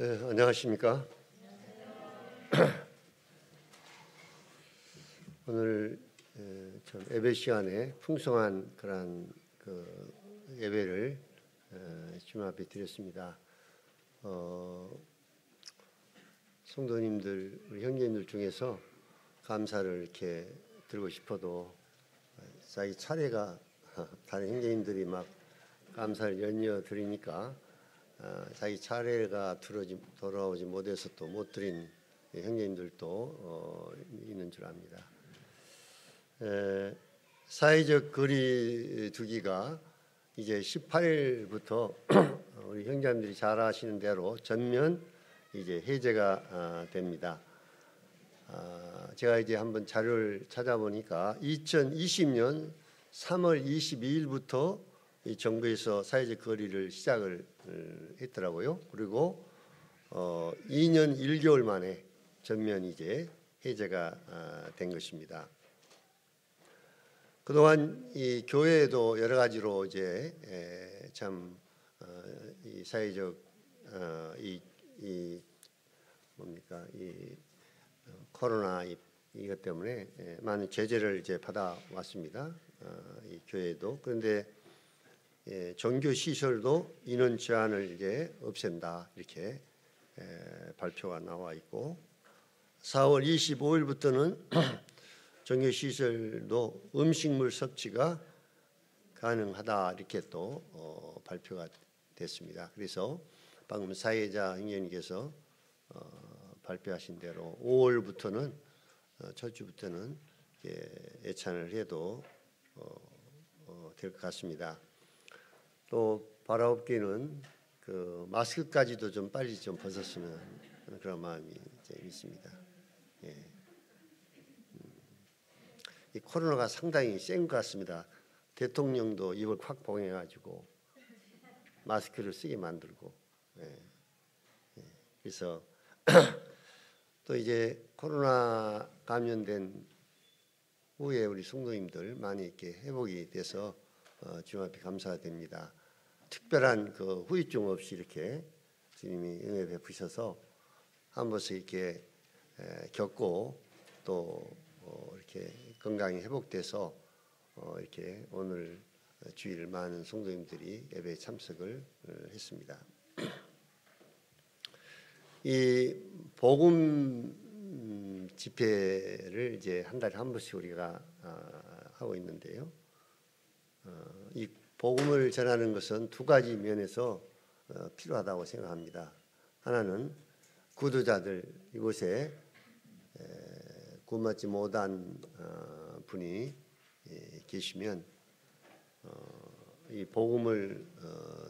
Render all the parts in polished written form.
네, 안녕하십니까? 오늘 참 예배 시간에 풍성한 그런 예배를 주님 앞에 드렸습니다. 성도님들, 우리 형제님들 중에서 감사를 이렇게 드리고 싶어도 자기 차례가 다른 형제님들이 막 감사를 연이어 드리니까 자기 차례가 돌아오지 못해서 또 못 드린 형제님들도 있는 줄 압니다. 사회적 거리 두기가 이제 18일부터 우리 형제님들이 잘 아시는 대로 전면 이제 해제가 됩니다. 제가 이제 한번 자료를 찾아보니까 2020년 3월 22일부터 이 정부에서 사회적 거리를 시작을 했더라고요. 그리고 2년 1개월 만에 전면 이제 해제가 된 것입니다. 그동안 이 교회에도 여러 가지로 이제 이 사회적 뭡니까 이 코로나 이것 때문에 많은 제재를 이제 받아왔습니다. 이 교회도. 그런데 종교 시설도 인원 제한을 이제 없앤다 이렇게 발표가 나와 있고 4월 25일부터는 종교 시설도 음식물 섭취가 가능하다 이렇게 또 발표가 됐습니다. 그래서 방금 사회자 형님께서 발표하신 대로 5월부터는 첫 주부터는 예찬을 해도 될 것 같습니다. 또 바라옵기는 마스크까지도 좀 빨리 좀 벗었으면 하는 그런 마음이 이제 있습니다. 이 코로나가 상당히 센 것 같습니다. 대통령도 입을 콱 봉해가지고 마스크를 쓰게 만들고, 그래서 또 이제 코로나 감염된 후에 우리 성도님들 많이 이렇게 회복이 돼서 주님 앞에 감사드립니다. 특별한 후유증 없이 이렇게 주님이 은혜 베푸셔서 한 번씩 이렇게 겪고 또 이렇게 건강이 회복돼서 이렇게 오늘 주일 많은 성도님들이 예배에 참석을 했습니다. 이 복음 집회를 이제 한 달에 한 번씩 우리가 하고 있는데요. 이 복음을 전하는 것은 두 가지 면에서 필요하다고 생각합니다. 하나는 구도자들, 이곳에 구원받지 못한 분이 계시면 이 복음을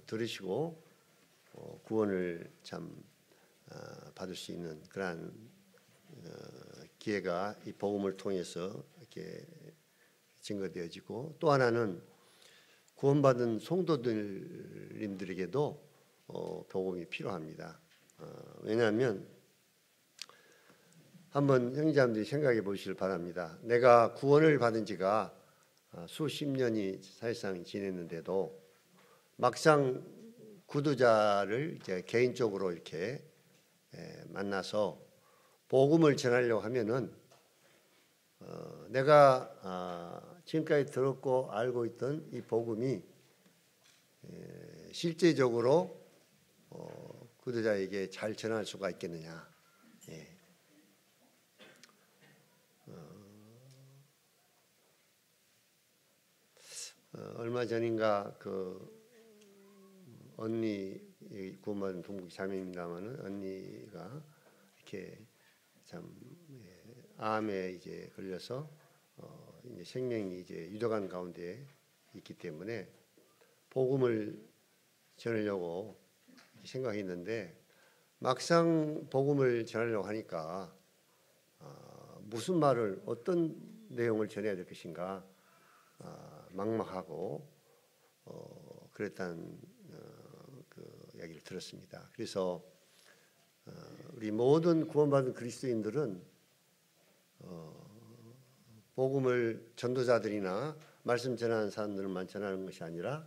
들으시고 구원을 받을 수 있는 그러한 기회가 이 복음을 통해서 이렇게 증거되어지고, 또 하나는 구원받은 성도들님들에게도 복음이 필요합니다. 왜냐하면 한번 형제자매들이 생각해 보시길 바랍니다. 내가 구원을 받은 지가 수십 년이 사실상 지냈는데도 막상 구도자를 이제 개인적으로 이렇게 만나서 복음을 전하려고 하면은 내가 지금까지 들었고 알고 있던 이 복음이 실제적으로 구도자에게 잘 전할 수가 있겠느냐. 얼마 전인가 언니 구원받은 동국 자매입니다만은 언니가 이렇게 암에 이제 걸려서 이제 생명이 이제 유도관 가운데 있기 때문에 복음을 전하려고 생각했는데 막상 복음을 전하려고 하니까 무슨 말을 어떤 내용을 전해야 될 것인가 막막하고 그랬다는 이야기를 들었습니다. 그래서 우리 모든 구원받은 그리스도인들은 복음을 전도자들이나 말씀 전하는 사람들만 전하는 것이 아니라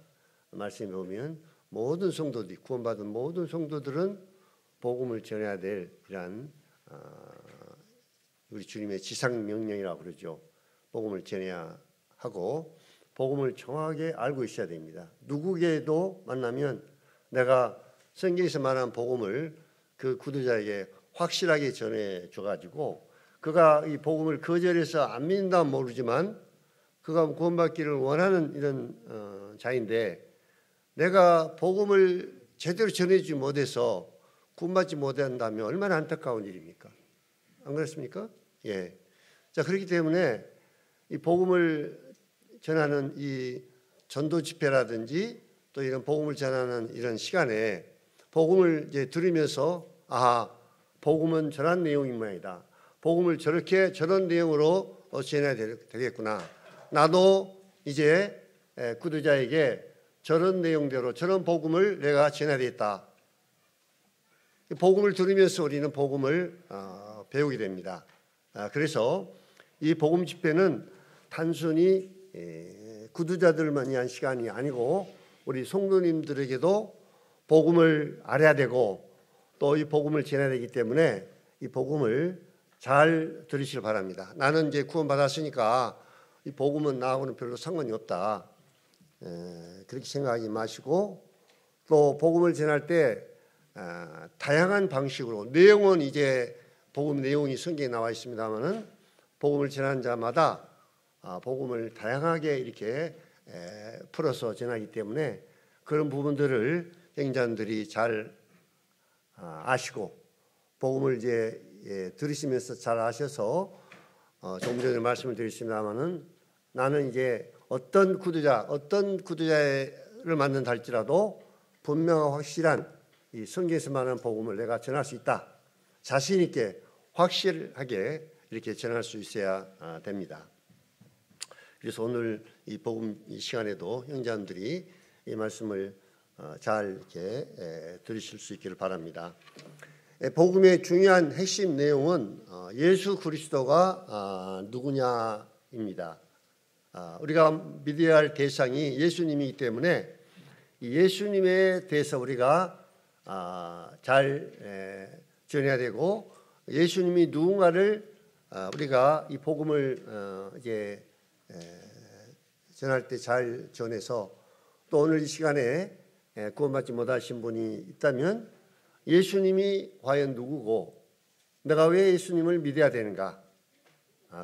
말씀에 보면 모든 성도들이 구원받은 모든 성도들은 복음을 전해야 될 이러한 우리 주님의 지상 명령이라고 그러죠. 복음을 전해야 하고 복음을 정확하게 알고 있어야 됩니다. 누구에게도 만나면 내가 성경에서 말한 복음을 그 구두자에게 확실하게 전해줘가지고 그가 이 복음을 거절해서 안 믿는다면 모르지만 그가 구원받기를 원하는 이런 자인데 내가 복음을 제대로 전해주지 못해서 구원받지 못한다면 얼마나 안타까운 일입니까? 안 그렇습니까? 예. 자, 그렇기 때문에 이 복음을 전하는 이 전도 집회라든지 또 이런 복음을 전하는 이런 시간에 복음을 이제 들으면서 복음은 저런 내용인 모양이다. 복음을 저런 내용으로 전해야 되겠구나. 나도 이제 구두자에게 저런 내용대로 저런 복음을 내가 전해야 되겠다. 복음을 들으면서 우리는 복음을 배우게 됩니다. 그래서 이 복음 집회는 단순히 구두자들만 위한 시간이 아니고 우리 성도님들에게도 복음을 알아야 되고 또 이 복음을 전해야 되기 때문에 이 복음을 잘 들으시길 바랍니다. 나는 이제 구원받았으니까 이 복음은 나하고는 별로 상관이 없다. 그렇게 생각하지 마시고 또 복음을 전할 때 다양한 방식으로 내용은 이제 복음 내용이 성경에 나와 있습니다만은 복음을 전하는 자마다 복음을 다양하게 이렇게 풀어서 전하기 때문에 그런 부분들을 행자들이 잘 아시고 복음을 이제 들으시면서 잘 아셔서 조금 전에 말씀을 드렸습니다만은 나는 이제 어떤 구두자를 만난다 할지라도 분명하고 확실한 이 성경에서 말하는 복음을 내가 전할 수 있다. 자신 있게 확실하게 이렇게 전할 수 있어야 됩니다. 그래서 오늘 이 복음 이 시간에도 형제님들이 이 말씀을 잘 이렇게 들으실 수 있기를 바랍니다. 복음의 중요한 핵심 내용은 예수 그리스도가 누구냐입니다. 우리가 믿어야 할 대상이 예수님이기 때문에 예수님에 대해서 우리가 잘 전해야 되고 예수님이 누군가를 우리가 이 복음을 이제 전할 때 잘 전해서 또 오늘 이 시간에 구원받지 못하신 분이 있다면 예수님이 과연 누구고 내가 왜 예수님을 믿어야 되는가?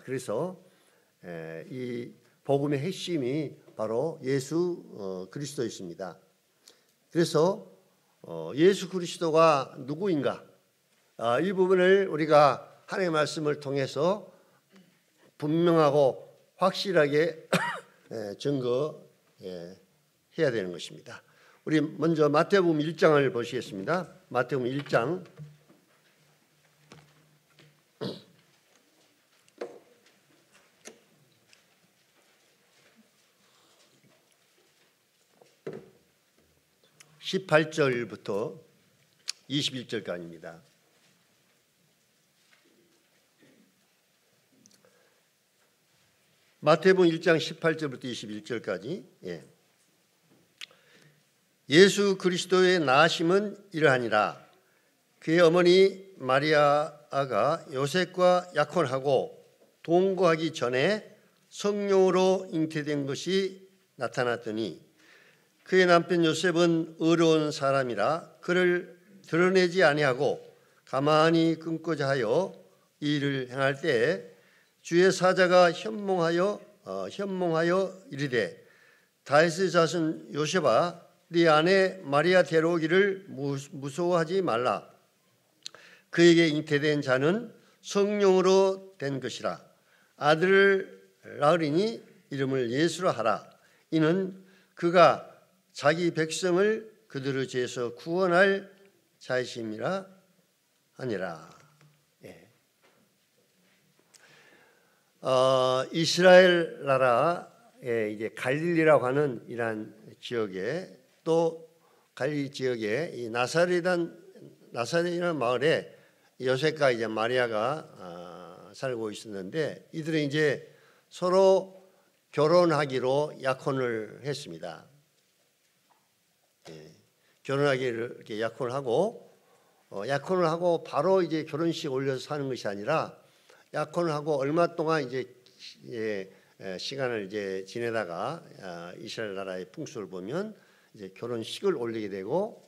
그래서 이 복음의 핵심이 바로 예수 그리스도이십니다. 그래서 예수 그리스도가 누구인가? 이 부분을 우리가 하나님의 말씀을 통해서 분명하고 확실하게 증거해야 되는 것입니다. 우리 먼저 마태복음 1장을 보시겠습니다. 마태복음 1장 18절부터 21절까지입니다. 마태복음 1장 18절부터 21절까지. 예수 그리스도의 나심은 이러하니라. 그의 어머니 마리아가 요셉과 약혼하고 동거하기 전에 성령으로 잉태된 것이 나타났더니 그의 남편 요셉은 의로운 사람이라 그를 드러내지 아니하고 가만히 끊고자 하여 이 일을 행할 때에 주의 사자가 현몽하여 이르되 다윗의 자손 요셉아 네 아내 마리아 데려오기를 무서워하지 말라. 그에게 잉태된 자는 성령으로 된 것이라. 아들을 낳으리니 이름을 예수라 하라. 이는 그가 자기 백성을 그들의 죄에서 구원할 자이심이라 하니라. 이스라엘 나라의 이제 갈릴리라고 하는 이러한 지역에 또 갈릴리 지역에 이 나사렛이라는 마을에 요셉과 이제 마리아가 살고 있었는데 이들은 이제 서로 결혼하기로 약혼을 했습니다. 결혼하기를 이렇게 약혼을 하고 약혼을 하고 바로 이제 결혼식 올려서 사는 것이 아니라 약혼을 하고 얼마 동안 이제 시간을 이제 지내다가 이스라엘 나라의 풍습을 보면 이제 결혼식을 올리게 되고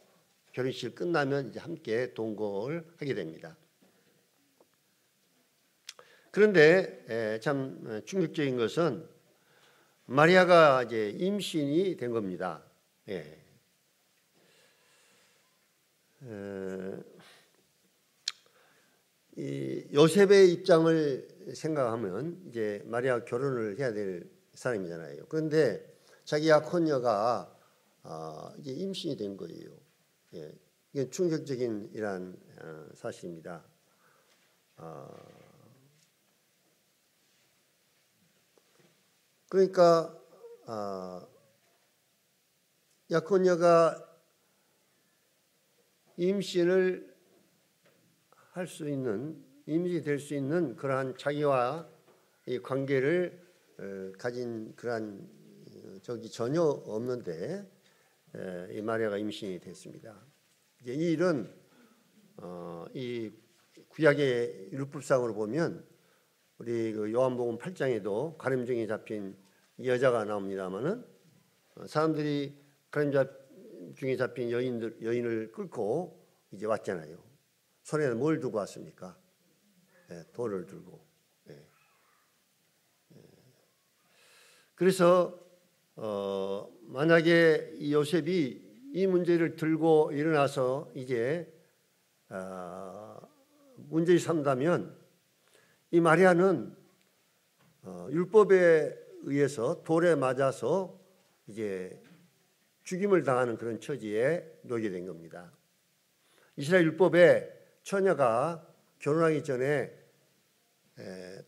결혼식이 끝나면 이제 함께 동거를 하게 됩니다. 그런데 참 충격적인 것은 마리아가 이제 임신이 된 겁니다. 이 요셉의 입장을 생각하면 이제 마리아가 결혼을 해야 될 사람이잖아요. 그런데 자기 약혼녀가 이제 임신이 된 거예요. 이게 충격적인 이란 사실입니다. 그러니까 약혼녀가 임신을 할 수 있는, 임신이 될 수 있는 그러한 자기와 이 관계를 가진 그러한 적이 전혀 없는데 이 마리아가 임신이 됐습니다. 이제 이 일은 이 구약의 율법상으로 보면 우리 그 요한복음 8장에도 가늠증에 잡힌 여자가 나옵니다만은 사람들이 가늠증에 잡힌 여인을 끌고 이제 왔잖아요. 손에 뭘 두고 왔습니까? 돌을 들고. 그래서 만약에 이 요셉이 이 문제를 들고 일어나서 이제 문제를 삼다면 이 마리아는 율법에 의해서 돌에 맞아서 이제 죽임을 당하는 그런 처지에 놓이게 된 겁니다. 이스라엘 율법에 처녀가 결혼하기 전에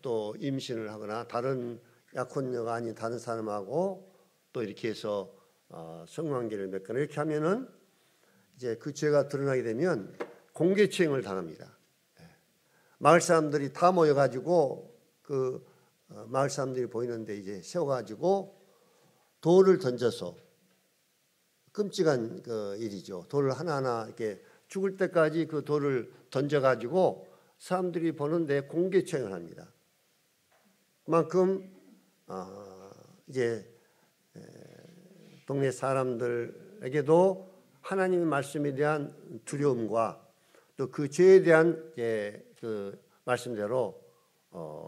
또 임신을 하거나 다른 약혼녀가 아닌 다른 사람하고 또 이렇게 해서 성관계를 맺거나 이렇게 하면은 이제 그 죄가 드러나게 되면 공개추행을 당합니다. 마을 사람들이 다 모여가지고 그 마을 사람들이 보이는데 이제 세워가지고 돌을 던져서 끔찍한 그 일이죠. 돌을 하나하나 이렇게 죽을 때까지 그 돌을 던져가지고 사람들이 보는데 공개추행을 합니다. 그만큼 이제 동네 사람들에게도 하나님의 말씀에 대한 두려움과 또 그 죄에 대한 그 말씀대로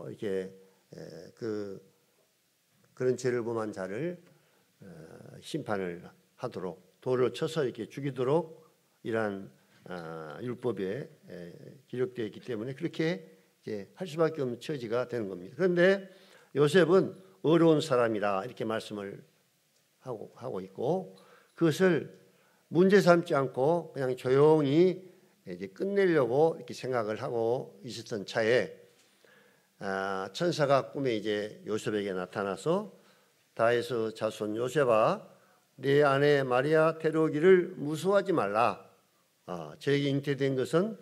이렇게 그런 죄를 범한 자를 심판을 하도록 돌을 쳐서 이렇게 죽이도록 이러한 율법에 기록되어 있기 때문에 그렇게 이제 할 수밖에 없는 처지가 되는 겁니다. 그런데 요셉은 어려운 사람이라 이렇게 말씀을 하고 있고 그것을 문제 삼지 않고 그냥 조용히 이제 끝내려고 이렇게 생각을 하고 있었던 차에 천사가 꿈에 이제 요셉에게 나타나서 다윗의 자손 요셉아 내 아내 마리아 데려오기를 무서워하지 말라. 저에게 잉태된 것은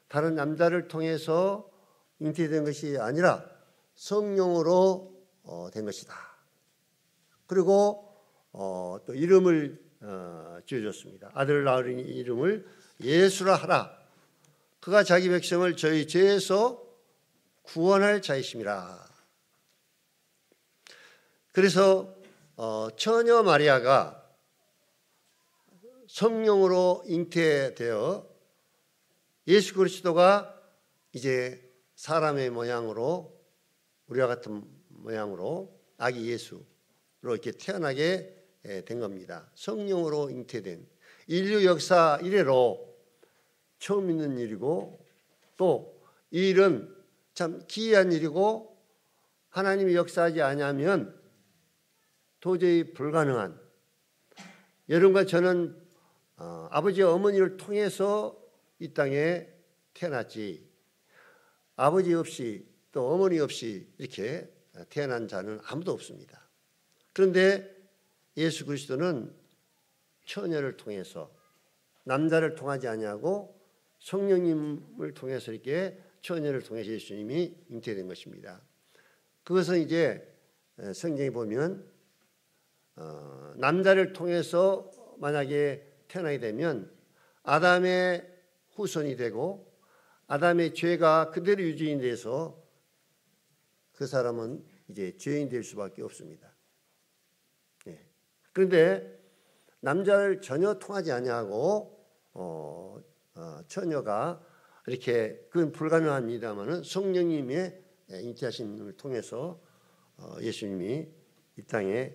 다른 남자를 통해서 잉태된 것이 아니라 성령으로 된 것이다. 그리고 또 이름을 지어줬습니다. 아들을 낳으니 이름을 예수라 하라. 그가 자기 백성을 저희 죄에서 구원할 자이심이라. 그래서 처녀 마리아가 성령으로 잉태되어 예수 그리스도가 이제 사람의 모양으로 우리와 같은 모양으로 아기 예수로 이렇게 태어나게 된 겁니다. 성령으로 잉태된 인류 역사 이래로 처음 있는 일이고 또 이 일은 참 기이한 일이고 하나님이 역사하지 않으면 도저히 불가능한 여러분과 저는 아버지와 어머니를 통해서 이 땅에 태어났지 아버지 없이 또 어머니 없이 이렇게 태어난 자는 아무도 없습니다. 그런데 예수 그리스도는 처녀를 통해서 남자를 통하지 아니하고 성령님을 통해서 이렇게 처녀를 통해서 예수님이 잉태된 것입니다. 그것은 이제 성경에 보면 남자를 통해서 만약에 태어나게 되면 아담의 후손이 되고 아담의 죄가 그대로 유지인 돼서 그 사람은 이제 죄인 될 수밖에 없습니다. 예. 그런데 남자를 전혀 통하지 아니하고 처녀가 이렇게 그건 불가능합니다만은 성령님의 잉태하심을 통해서 예수님이 이 땅에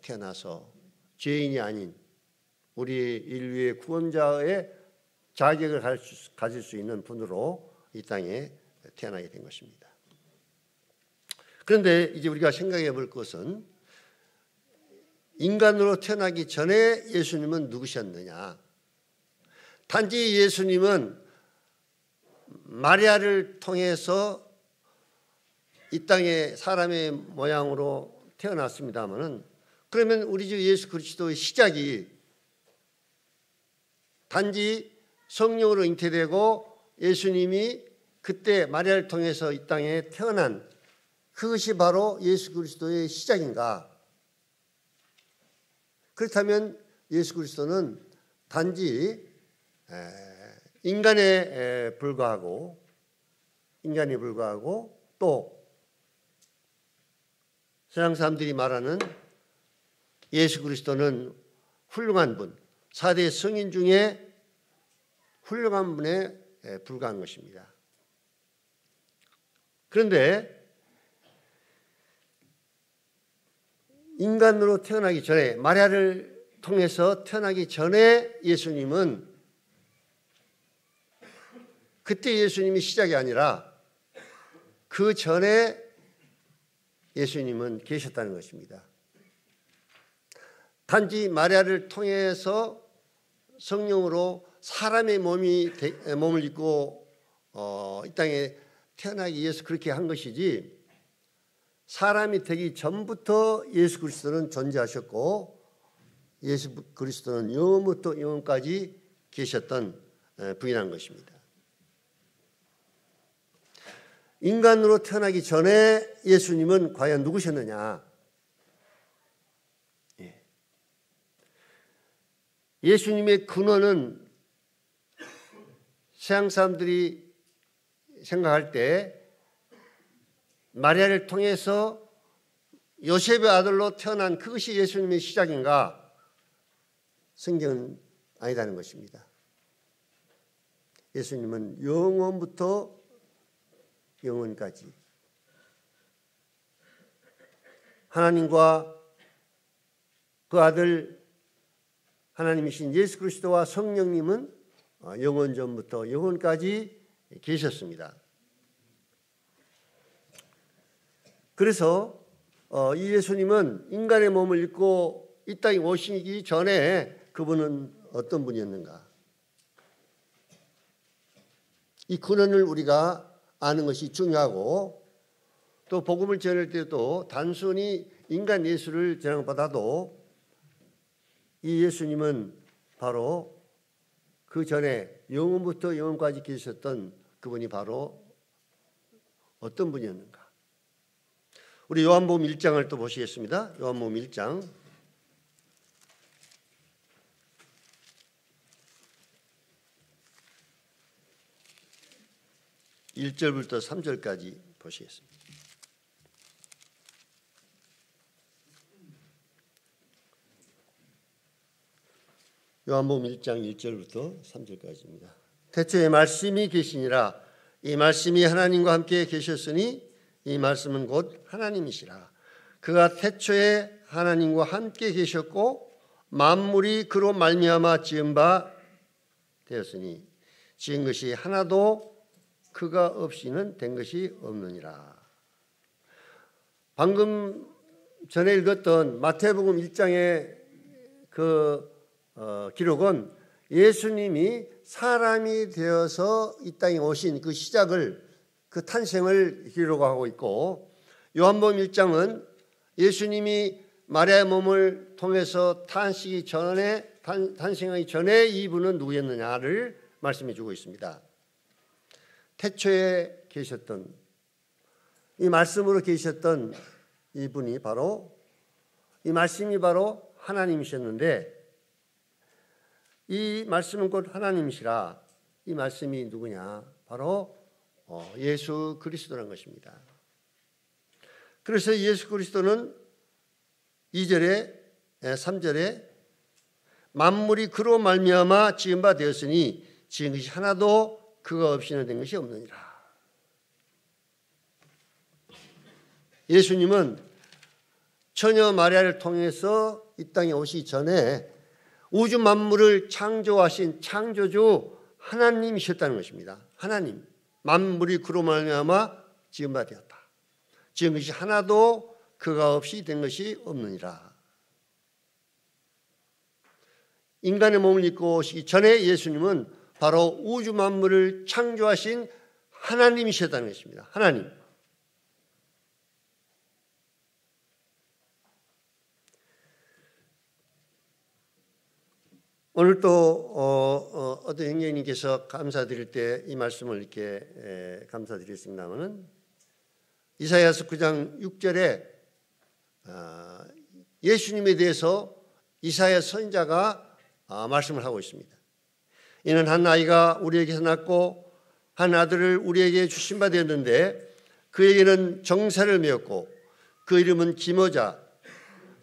태어나서 죄인이 아닌 우리 인류의 구원자의 자격을 가질 수 있는 분으로 이 땅에 태어나게 된 것입니다. 그런데 이제 우리가 생각해 볼 것은 인간으로 태어나기 전에 예수님은 누구셨느냐? 단지 예수님은 마리아를 통해서 이 땅에 사람의 모양으로 태어났습니다마는 그러면 우리 주 예수 그리스도의 시작이 단지 성령으로 잉태되고 예수님이 그때 마리아를 통해서 이 땅에 태어난 그것이 바로 예수 그리스도의 시작인가? 그렇다면 예수 그리스도는 단지 인간에 불과하고 또 세상 사람들이 말하는 예수 그리스도는 훌륭한 분, 4대 성인 중에 훌륭한 분에 불과한 것입니다. 그런데 인간으로 태어나기 전에 마리아를 통해서 태어나기 전에 예수님은 그때 예수님이 시작이 아니라 그 전에 예수님은 계셨다는 것입니다. 단지 마리아를 통해서 성령으로 사람의 몸을 입고 이 땅에 태어나기 위해서 그렇게 한 것이지 사람이 되기 전부터 예수 그리스도는 존재하셨고 예수 그리스도는 영원부터 영원까지 계셨던 분이라는 것입니다. 인간으로 태어나기 전에 예수님은 과연 누구셨느냐? 예수님의 근원은 세상 사람들이 생각할 때 마리아를 통해서 요셉의 아들로 태어난 그것이 예수님의 시작인가? 성경은 아니다는 것입니다. 예수님은 영원부터 영원까지 하나님과 그 아들 하나님이신 예수 그리스도와 성령님은 영원 전부터 영원까지 계셨습니다. 그래서 이 예수님은 인간의 몸을 입고 이 땅에 오시기 전에 그분은 어떤 분이었는가? 이 근원을 우리가 아는 것이 중요하고 또 복음을 전할 때도 단순히 인간 예수를 전하보다도 이 예수님은 바로 그 전에 영원부터 영원까지 계셨던 그분이 바로 어떤 분이었는가? 우리 요한복음 1장을 또 보시겠습니다. 요한복음 1장 1절부터 3절까지 보시겠습니다. 요한복음 1장 1절부터 3절까지입니다. 태초에 말씀이 계시니라. 이 말씀이 하나님과 함께 계셨으니 이 말씀은 곧 하나님이시라. 그가 태초에 하나님과 함께 계셨고 만물이 그로 말미암아 지은 바 되었으니 지은 것이 하나도 그가 없이는 된 것이 없느니라. 방금 전에 읽었던 마태복음 1장의 그 기록은 예수님이 사람이 되어서 이 땅에 오신 그 시작을 그 탄생을 기록하고 있고 요한복음 1장은 예수님이 마리아의 몸을 통해서 탄생하기 전에 이분은 누구였느냐를 말씀해 주고 있습니다. 태초에 계셨던 이 말씀으로 계셨던 이분이 바로 이 말씀이 바로 하나님이셨는데 이 말씀은 곧 하나님이시라. 이 말씀이 누구냐? 바로 예수 그리스도라는 것입니다. 그래서 예수 그리스도는 2절에 3절에 만물이 그로 말미암아 지은 바 되었으니 지은 것이 하나도 그가 없이는 된 것이 없느니라. 예수님은 처녀 마리아를 통해서 이 땅에 오시기 전에 우주 만물을 창조하신 창조주 하나님이셨다는 것입니다. 하나님, 만물이 그로 말미암아 지은 바 되었다. 지은 것이 하나도 그가 없이 된 것이 없느니라. 인간의 몸을 입고 오시기 전에 예수님은 바로 우주 만물을 창조하신 하나님이셨다는 것입니다. 하나님. 오늘 또 어떤 형제님께서 감사드릴 때 이 말씀을 이렇게 감사드렸습니다마는 이사야서 9장 6절에 예수님에 대해서 이사야 선지자가 말씀을 하고 있습니다. 이는 한 아이가 우리에게서 낳고 한 아들을 우리에게 주신 바 되었는데 그에게는 정사를 메었고 그 이름은 기모자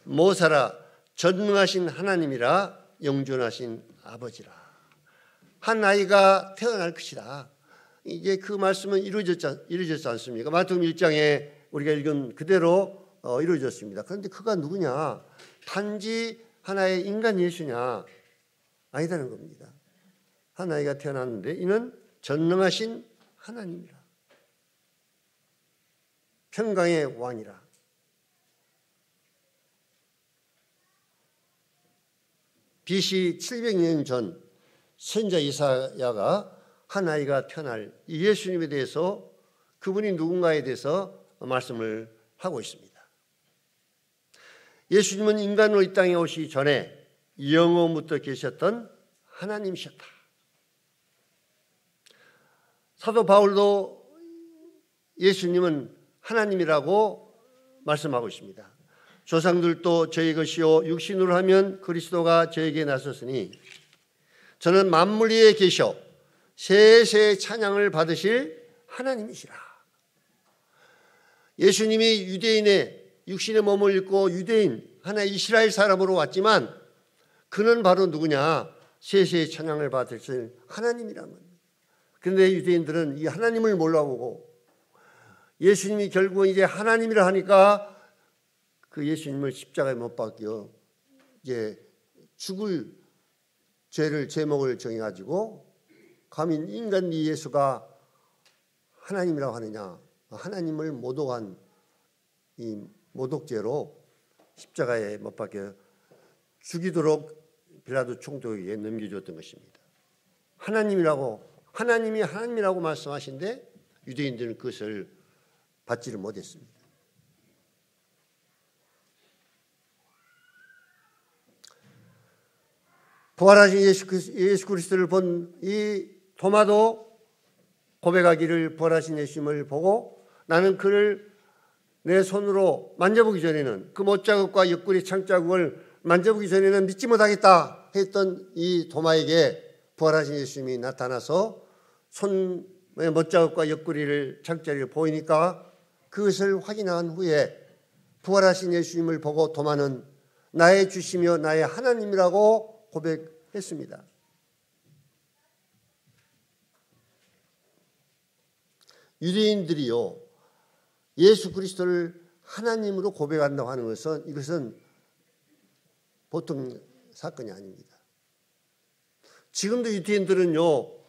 모사라 전능하신 하나님이라 영존하신 아버지라. 한 아이가 태어날 것이다. 이제 그 말씀은 이루어졌지 않습니까? 마태복음 1장에 우리가 읽은 그대로 이루어졌습니다. 그런데 그가 누구냐? 단지 하나의 인간 예수냐? 아니다는 겁니다. 한 아이가 태어났는데 이는 전능하신 하나님이라. 평강의 왕이라. BC 700년 전 선지자 이사야가 한 아이가 태어날 이 예수님에 대해서 그분이 누군가에 대해서 말씀을 하고 있습니다. 예수님은 인간으로 이 땅에 오시기 전에 영원부터 계셨던 하나님이셨다. 사도 바울도 예수님은 하나님이라고 말씀하고 있습니다. 조상들도 저희 것이요 육신으로 하면 그리스도가 저에게 나섰으니 저는 만물 위에 계셔 세세 찬양을 받으실 하나님이시라. 예수님이 유대인의 육신의 몸을 입고 유대인 하나의 이스라엘 사람으로 왔지만 그는 바로 누구냐? 세세 찬양을 받으실 하나님이라는 겁니다. 그런데 유대인들은 이 하나님을 몰라보고 예수님이 결국은 이제 하나님이라 하니까 그 예수님을 십자가에 못 박혀 이제 죽을 죄를 제목을 정해가지고 감히 인간 이 예수가 하나님이라고 하느냐? 하나님을 모독한 이 모독죄로 십자가에 못 박혀 죽이도록 빌라도 총독에게 넘겨줬던 것입니다. 하나님이 하나님이라고 말씀하신데 유대인들은 그것을 받지를 못했습니다. 부활하신 예수 그리스도를 본 이 도마도 고백하기를 부활하신 예수님을 보고 나는 그를 내 손으로 만져보기 전에는 그 못자국과 옆구리 창자국을 만져보기 전에는 믿지 못하겠다 했던 이 도마에게 부활하신 예수님이 나타나서 손의 못자국과 옆구리를 창자를 보이니까 그것을 확인한 후에 부활하신 예수님을 보고 도마는 나의 주시며 나의 하나님이라고 고백했습니다. 유대인들이요 예수 그리스도를 하나님으로 고백한다고 하는 것은 이것은 보통 사건이 아닙니다. 지금도 유대인들은요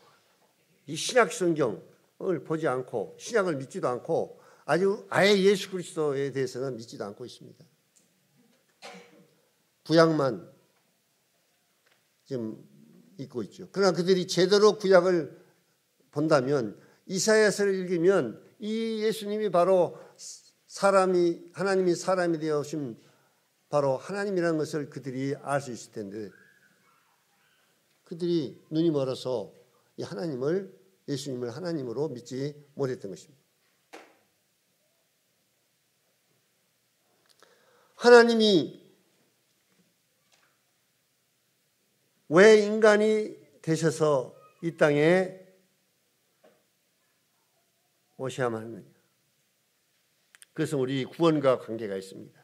이 신약 성경을 보지 않고 신약을 믿지도 않고 아예 예수 그리스도에 대해서는 믿지도 않고 있습니다. 구약만 지금 읽고 있죠. 그러나 그들이 제대로 구약을 본다면 이사야서를 읽으면 이 예수님이 바로 하나님이 사람이 되어오신 바로 하나님이라는 것을 그들이 알 수 있을 텐데 그들이 눈이 멀어서 이 예수님을 하나님으로 믿지 못했던 것입니다. 하나님이 왜 인간이 되셔서 이 땅에 오셔야만 하느냐. 그것은 우리 구원과 관계가 있습니다.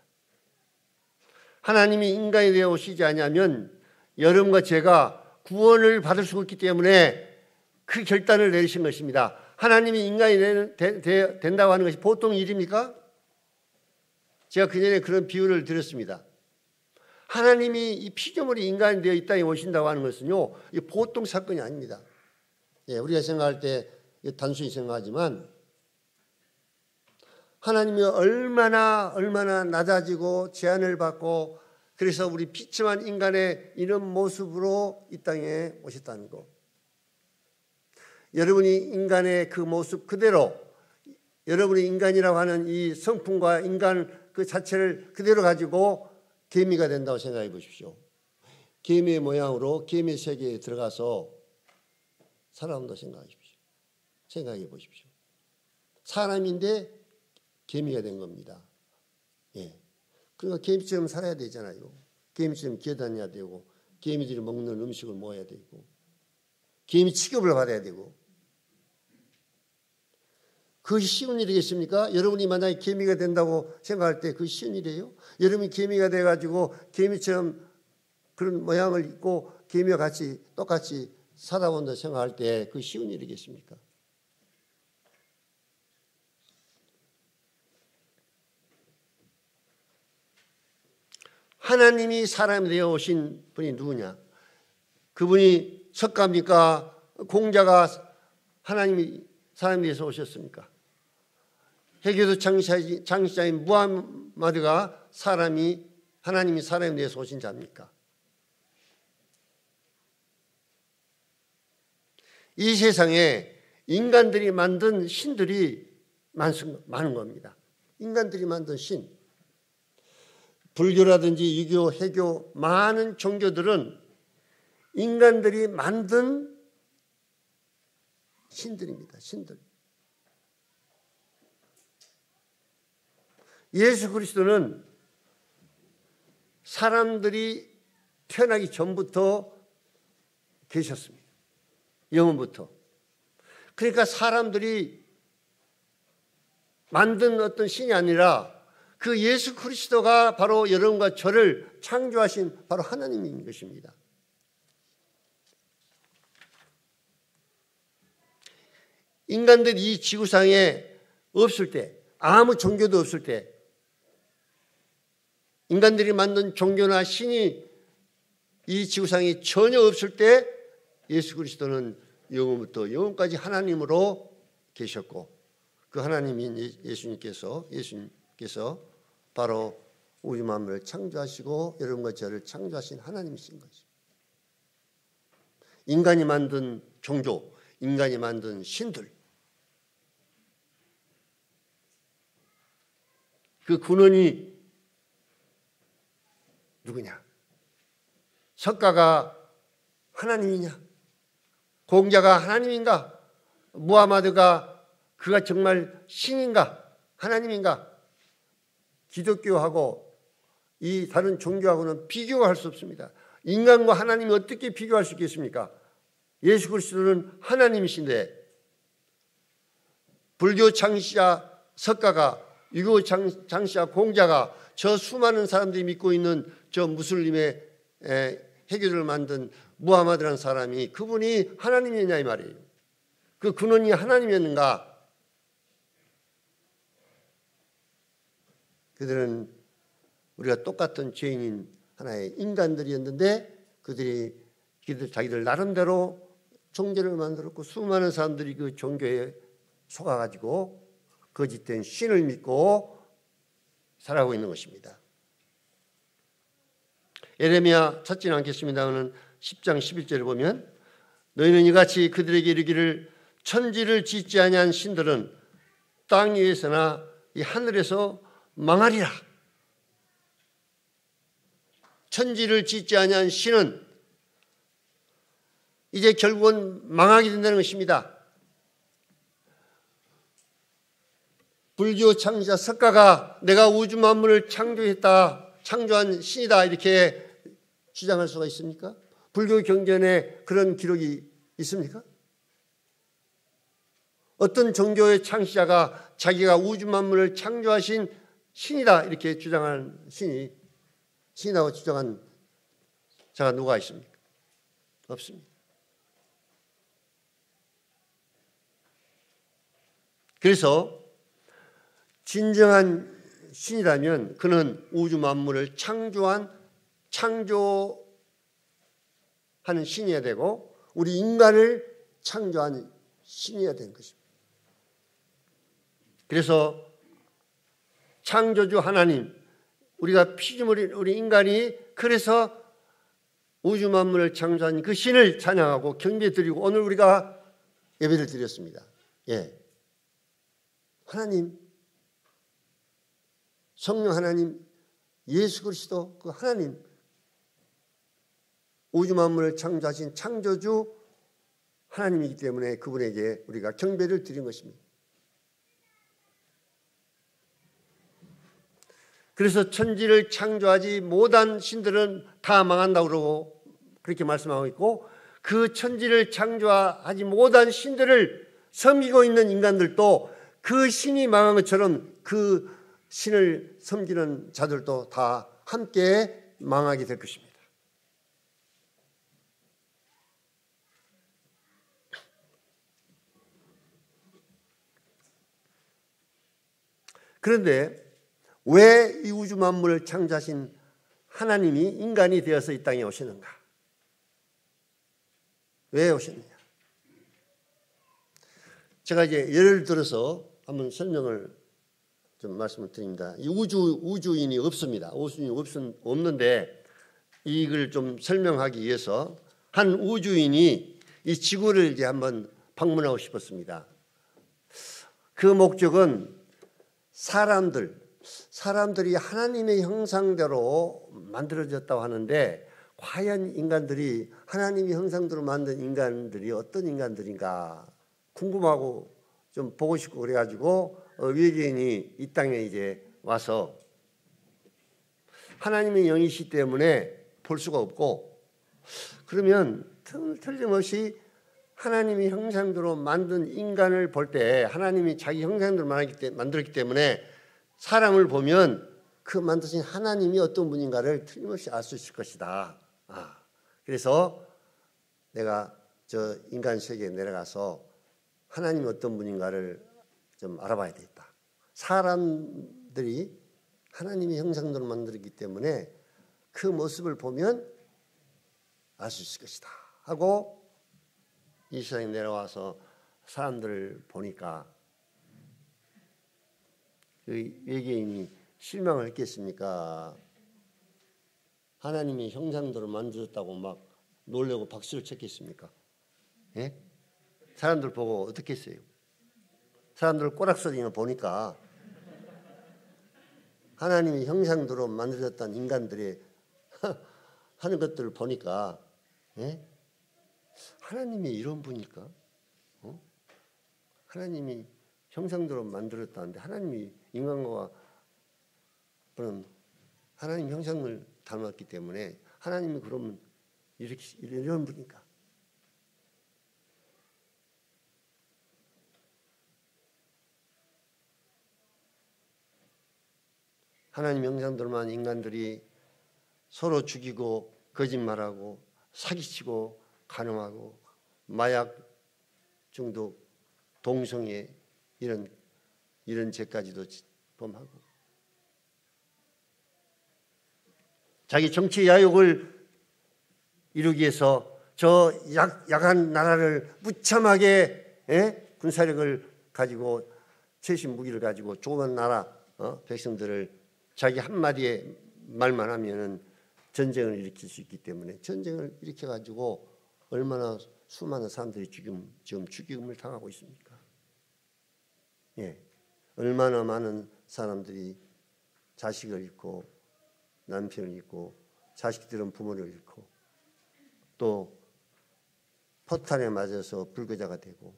하나님이 인간이 되어 오시지 않으면 여러분과 제가 구원을 받을 수 없기 때문에 그 결단을 내리신 것입니다. 하나님이 인간이 된다고 하는 것이 보통 일입니까? 제가 그전에 그런 비유를 드렸습니다. 하나님이 이 피조물이 인간이 되어 이 땅에 오신다고 하는 것은요, 보통 사건이 아닙니다. 예, 우리가 생각할 때 단순히 생각하지만 하나님이 얼마나 낮아지고 제한을 받고 그래서 우리 비참한 인간의 이런 모습으로 이 땅에 오셨다는 것. 여러분이 인간의 그 모습 그대로, 여러분이 인간이라고 하는 이 성품과 인간 그 자체를 그대로 가지고 개미가 된다고 생각해 보십시오. 개미의 모양으로 개미의 세계에 들어가서 살아온다고 생각해 보십시오. 사람인데 개미가 된 겁니다. 예. 그러니까 개미처럼 살아야 되잖아요. 개미처럼 기어다녀야 되고, 개미들이 먹는 음식을 먹어야 되고, 개미 취급을 받아야 되고. 그것이 쉬운 일이겠습니까? 여러분이 만약에 개미가 된다고 생각할 때 그것이 쉬운 일이에요? 여러분이 개미가 돼가지고 개미처럼 그런 모양을 입고 개미와 같이 똑같이 살아온다 생각할 때 그것이 쉬운 일이겠습니까? 하나님이 사람이 되어 오신 분이 누구냐? 그분이 석가입니까? 공자가 하나님이 사람이 되어서 오셨습니까? 해교도 창시자인 무함마드가 하나님이 사람이 되어서 오신 자입니까? 이 세상에 인간들이 만든 신들이 많은 겁니다. 인간들이 만든 신. 불교라든지 유교, 해교, 많은 종교들은 인간들이 만든 신들입니다. 신들. 예수 그리스도는 사람들이 태어나기 전부터 계셨습니다. 영원부터. 그러니까 사람들이 만든 어떤 신이 아니라 그 예수 그리스도가 바로 여러분과 저를 창조하신 바로 하나님인 것입니다. 인간들이 이 지구상에 없을 때, 아무 종교도 없을 때, 인간들이 만든 종교나 신이 이 지구상에 전혀 없을 때 예수 그리스도는 영원부터 영원까지 하나님으로 계셨고, 그 하나님인 예수님께서 바로 우리 만물을 창조하시고 여러분과 저를 창조하신 하나님이신 거죠. 인간이 만든 종교, 인간이 만든 신들, 그 근원이 누구냐? 석가가 하나님이냐? 공자가 하나님인가? 무하마드가 그가 정말 신인가? 하나님인가? 기독교하고 이 다른 종교하고는 비교할 수 없습니다. 인간과 하나님이 어떻게 비교할 수 있겠습니까? 예수 그리스도는 하나님이신데 불교 창시자 석가가, 유교 창시자 공자가, 저 수많은 사람들이 믿고 있는 저 무슬림의 해교를 만든 무하마드라는 사람이, 그분이 하나님이냐 이 말이에요. 그 근원이 하나님이었는가? 그들은 우리가 똑같은 죄인인 하나의 인간들이었는데 그들이 자기들 나름대로 종교를 만들었고 수많은 사람들이 그 종교에 속아가지고 거짓된 신을 믿고 살아가고 있는 것입니다. 예레미야 찾지는 않겠습니다만 10장 11절을 보면 너희는 이같이 그들에게 이르기를 천지를 짓지 아니한 신들은 땅 위에서나 이 하늘에서 망하리라. 천지를 짓지 아니한 신은 이제 결국은 망하게 된다는 것입니다. 불교 창시자 석가가 내가 우주 만물을 창조한 신이다 이렇게 주장할 수가 있습니까? 불교 경전에 그런 기록이 있습니까? 어떤 종교의 창시자가 자기가 우주 만물을 창조하신 신이다 이렇게 주장한 신이라고 주장한 자가 누가 있습니까? 없습니다. 그래서 진정한 신이라면 그는 우주 만물을 창조하는 신이어야 되고 우리 인간을 창조하는 신이어야 되는 것입니다. 그래서 창조주 하나님, 우리가 피조물인 우리 인간이 그래서 우주 만물을 창조한 그 신을 찬양하고 경배드리고 오늘 우리가 예배를 드렸습니다. 예, 하나님, 성령 하나님, 예수 그리스도 그 하나님, 우주 만물을 창조하신 창조주 하나님이기 때문에 그분에게 우리가 경배를 드린 것입니다. 그래서 천지를 창조하지 못한 신들은 다 망한다고 그러고 그렇게 말씀하고 있고 그 천지를 창조하지 못한 신들을 섬기고 있는 인간들도 그 신이 망한 것처럼 그 신을 섬기는 자들도 다 함께 망하게 될 것입니다. 그런데 왜 이 우주 만물을 창조하신 하나님이 인간이 되어서 이 땅에 오시는가? 왜 오셨느냐? 제가 이제 예를 들어서 한번 설명을 좀 말씀을 드립니다. 이 우주인이 없습니다. 우주인이 없는데 이걸 좀 설명하기 위해서 한 우주인이 이 지구를 이제 한번 방문하고 싶었습니다. 그 목적은 사람들이 하나님의 형상대로 만들어졌다고 하는데 과연 인간들이 하나님의 형상대로 만든 인간들이 어떤 인간들인가 궁금하고 좀 보고 싶고 그래가지고 외계인이 이 땅에 이제 와서 하나님의 영이시기 때문에 볼 수가 없고 그러면 틀림없이 하나님의 형상대로 만든 인간을 볼 때 하나님이 자기 형상대로 만들었기 때문에 사람을 보면 그 만드신 하나님이 어떤 분인가를 틀림없이 알 수 있을 것이다. 그래서 내가 저 인간 세계에 내려가서 하나님이 어떤 분인가를 좀 알아봐야 되겠다. 사람들이 하나님의 형상대로 만들었기 때문에 그 모습을 보면 알 수 있을 것이다 하고 이 세상에 내려와서 사람들을 보니까 그 외계인이 실망을 했겠습니까? 하나님이 형상대로 만들었다고 막 놀래고 박수를 쳤겠습니까? 예? 사람들 보고 어떻게 했어요? 사람들 꼬락서리를 보니까 하나님이 형상대로 만들었다는 인간들이 하는 것들을 보니까 예? 하나님이 이런 분일까? 하나님이 형상대로 만들었다는데 하나님이 인간과 그런 하나님 형상을 닮았기 때문에 하나님이 그러면 이런 분인가? 하나님 형상대로만 인간들이 서로 죽이고 거짓말하고 사기치고 간음하고 마약 중독, 동성애 이런 죄까지도 범하고 자기 정치 야욕을 이루기 위해서 저 약한 나라를 무참하게 군사력을 가지고 최신 무기를 가지고 조그만 나라 백성들을 자기 한마디의 말만 하면은 전쟁을 일으킬 수 있기 때문에 전쟁을 일으켜 가지고 얼마나 수많은 사람들이 지금 죽임을 당하고 있습니까? 예, 얼마나 많은 사람들이 자식을 잃고 남편을 잃고 자식들은 부모를 잃고 또 포탄에 맞아서 불구자가 되고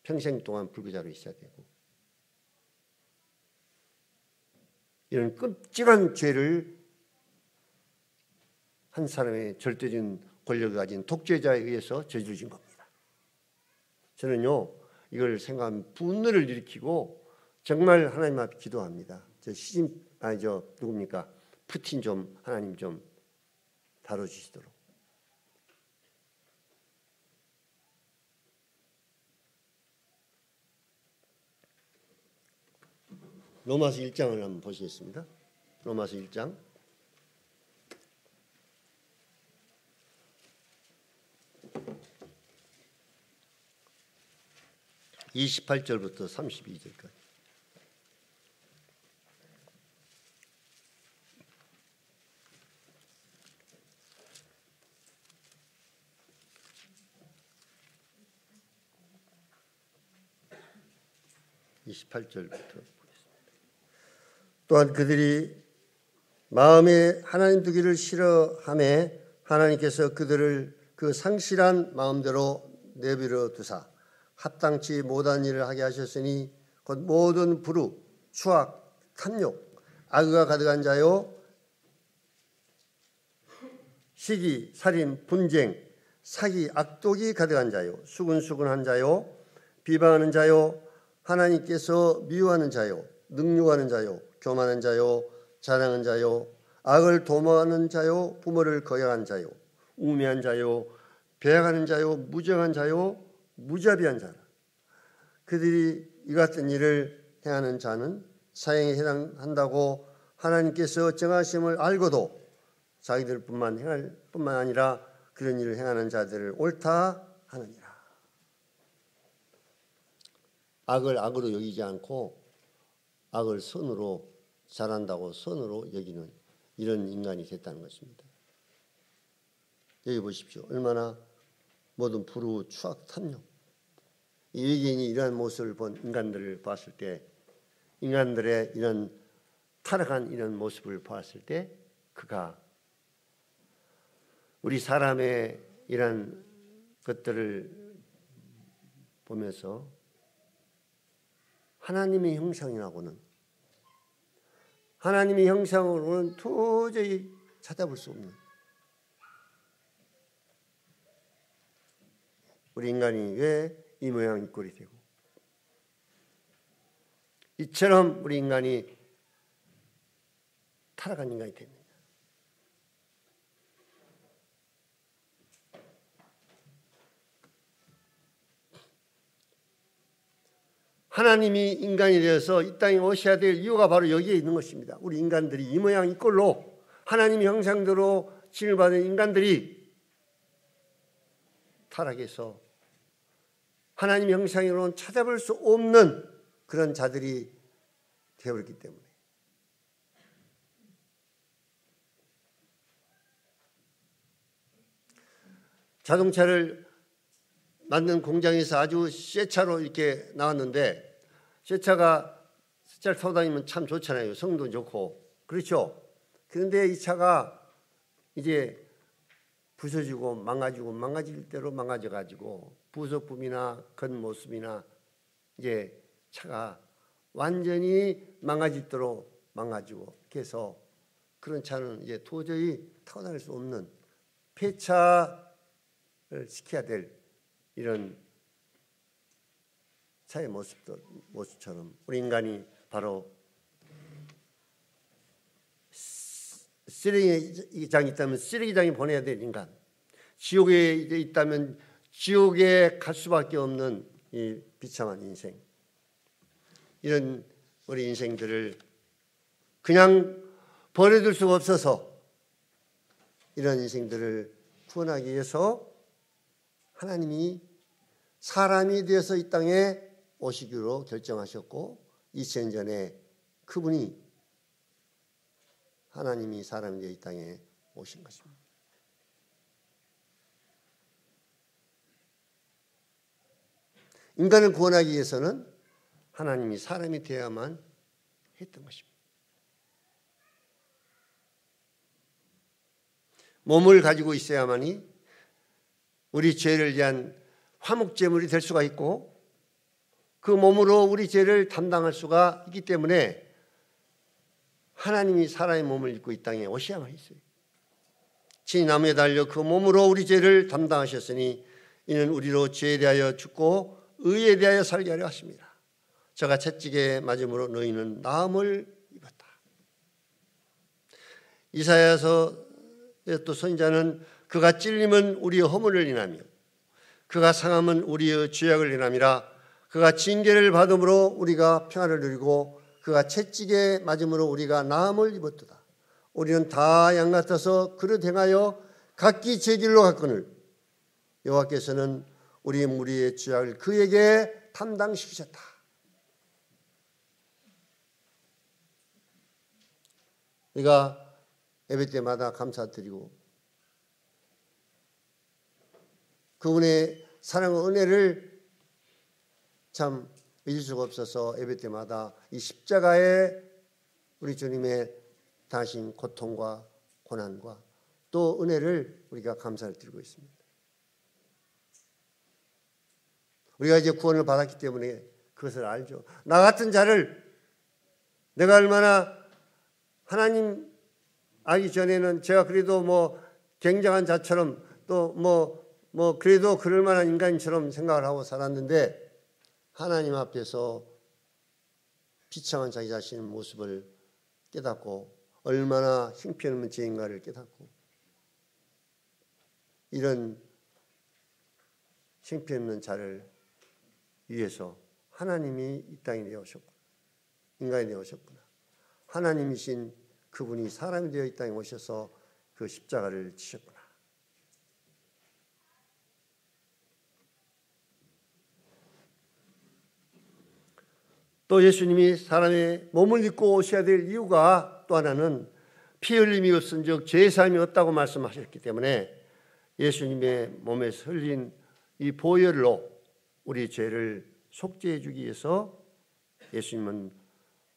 평생 동안 불구자로 있어야 되고 이런 끔찍한 죄를 한 사람의 절대적인 권력을 가진 독재자에 의해서 저지르신 겁니다. 저는요 이걸 생각하면 분노를 일으키고 정말 하나님 앞에 기도합니다. 누굽니까? 푸틴 좀 하나님 좀 다뤄주시도록. 로마서 1장을 한번 보시겠습니다. 로마서 1장 28절부터 32절까지. 또한 그들이 마음에 하나님 두기를 싫어하매 하나님께서 그들을 그 상실한 마음대로 내버려 두사 합당치 못한 일을 하게 하셨으니 곧 모든 불우, 추악, 탐욕, 악의가 가득한 자요, 시기, 살인, 분쟁, 사기, 악독이 가득한 자요, 수근수근한 자요, 비방하는 자요, 하나님께서 미워하는 자요, 능욕하는 자요, 교만한 자요, 자랑하는 자요, 악을 도모하는 자요, 부모를 거역하는 자요, 우매한 자요, 배역하는 자요, 무정한 자요, 무자비한 자라. 그들이 이 같은 일을 행하는 자는 사형에 해당한다고 하나님께서 정하심을 알고도 자기들뿐만 행할 뿐만 아니라 그런 일을 행하는 자들을 옳다 하느니라. 악을 악으로 여기지 않고 악을 선으로 잘한다고 선으로 여기는 이런 인간이 됐다는 것입니다. 여기 보십시오. 얼마나 모든 불우, 추악, 탐욕. 이 외계인이 이러한 모습을 본 인간들을 봤을 때, 인간들의 이런 타락한 이런 모습을 봤을 때 그가 우리 사람의 이런 것들을 보면서 하나님의 형상이라고는, 하나님의 형상으로는 도저히 찾아볼 수 없는, 우리 인간이 왜 이 모양 이 꼴이 되고, 이처럼 우리 인간이 타락한 인간이 됐느냐. 하나님이 인간이 되어서 이 땅에 오셔야 될 이유가 바로 여기에 있는 것입니다. 우리 인간들이 이 모양 이 꼴로 하나님의 형상대로 지음을 받은 인간들이 타락해서 하나님의 형상으로는 찾아볼 수 없는 그런 자들이 되어버렸기 때문에, 자동차를 만든 공장에서 아주 새 차로 이렇게 나왔는데, 새 차를 타고 다니면 참 좋잖아요. 성도 좋고. 그렇죠? 그런데 이 차가 이제 부서지고 망가질 대로 망가져가지고 부속품이나 겉모습이나 이제 차가 완전히 망가지도록 망가지고, 그래서 그런 차는 이제 도저히 타고 다닐 수 없는 폐차를 시켜야 될 이런 차의 모습처럼 우리 인간이 바로 쓰레기장이 있다면 쓰레기장에 보내야 될 인간, 지옥에 있다면 지옥에 갈 수밖에 없는 이 비참한 인생, 이런 우리 인생들을 그냥 버려둘 수가 없어서 이런 인생들을 구원하기 위해서 하나님이 사람이 되어서 이 땅에 오시기로 결정하셨고, 2000년 전에 그분이 하나님이 사람이 되어 이 땅에 오신 것입니다. 인간을 구원하기 위해서는 하나님이 사람이 되어야만 했던 것입니다. 몸을 가지고 있어야만이 우리 죄를 위한 화목제물이 될 수가 있고, 그 몸으로 우리 죄를 담당할 수가 있기 때문에 하나님이 사람의 몸을 입고 이 땅에 오셔야만 했어요. 친히 나무에 달려 그 몸으로 우리 죄를 담당하셨으니 이는 우리로 죄에 대하여 죽고 의에 대하여 살게 하려 하십니다. 저가 채찍에 맞음으로 너희는 나음을 입었다. 이사야서 또 선지자는 그가 찔림은 우리의 허물을 인하며 그가 상함은 우리의 죄악을 인함이라. 그가 징계를 받음으로 우리가 평안을 누리고 그가 채찍에 맞음으로 우리가 나음을 입었도다. 우리는 다 양 같아서 그릇 행하여 각기 제 길로 갔거늘 여호와께서는 우리 무리의 죄악을 그에게 담당시키셨다. 우리가 예배 때마다 감사드리고 그분의 사랑과 은혜를 참 잊을 수가 없어서 예배 때마다 이 십자가에 우리 주님의 당하신 고통과 고난과 또 은혜를 우리가 감사를 드리고 있습니다. 우리가 이제 구원을 받았기 때문에 그것을 알죠. 나 같은 자를 내가 얼마나 하나님 알기 전에는 제가 그래도 뭐 굉장한 자처럼 또 뭐 그래도 그럴 만한 인간처럼 생각을 하고 살았는데 하나님 앞에서 비참한 자기 자신의 모습을 깨닫고 얼마나 형편없는 죄인가를 깨닫고 이런 형편없는 자를 위해서 하나님이 이 땅에 내오셨구나. 인간이 내오셨구나. 하나님이신 그분이 사람이 되어 이 땅에 오셔서 그 십자가를 지셨구나. 또 예수님이 사람의 몸을 입고 오셔야 될 이유가 또 하나는 피 흘림이 없은즉 죄 사함이 없다고 말씀하셨기 때문에 예수님의 몸에서 흘린 이 보혈로 우리 죄를 속죄해 주기 위해서 예수님은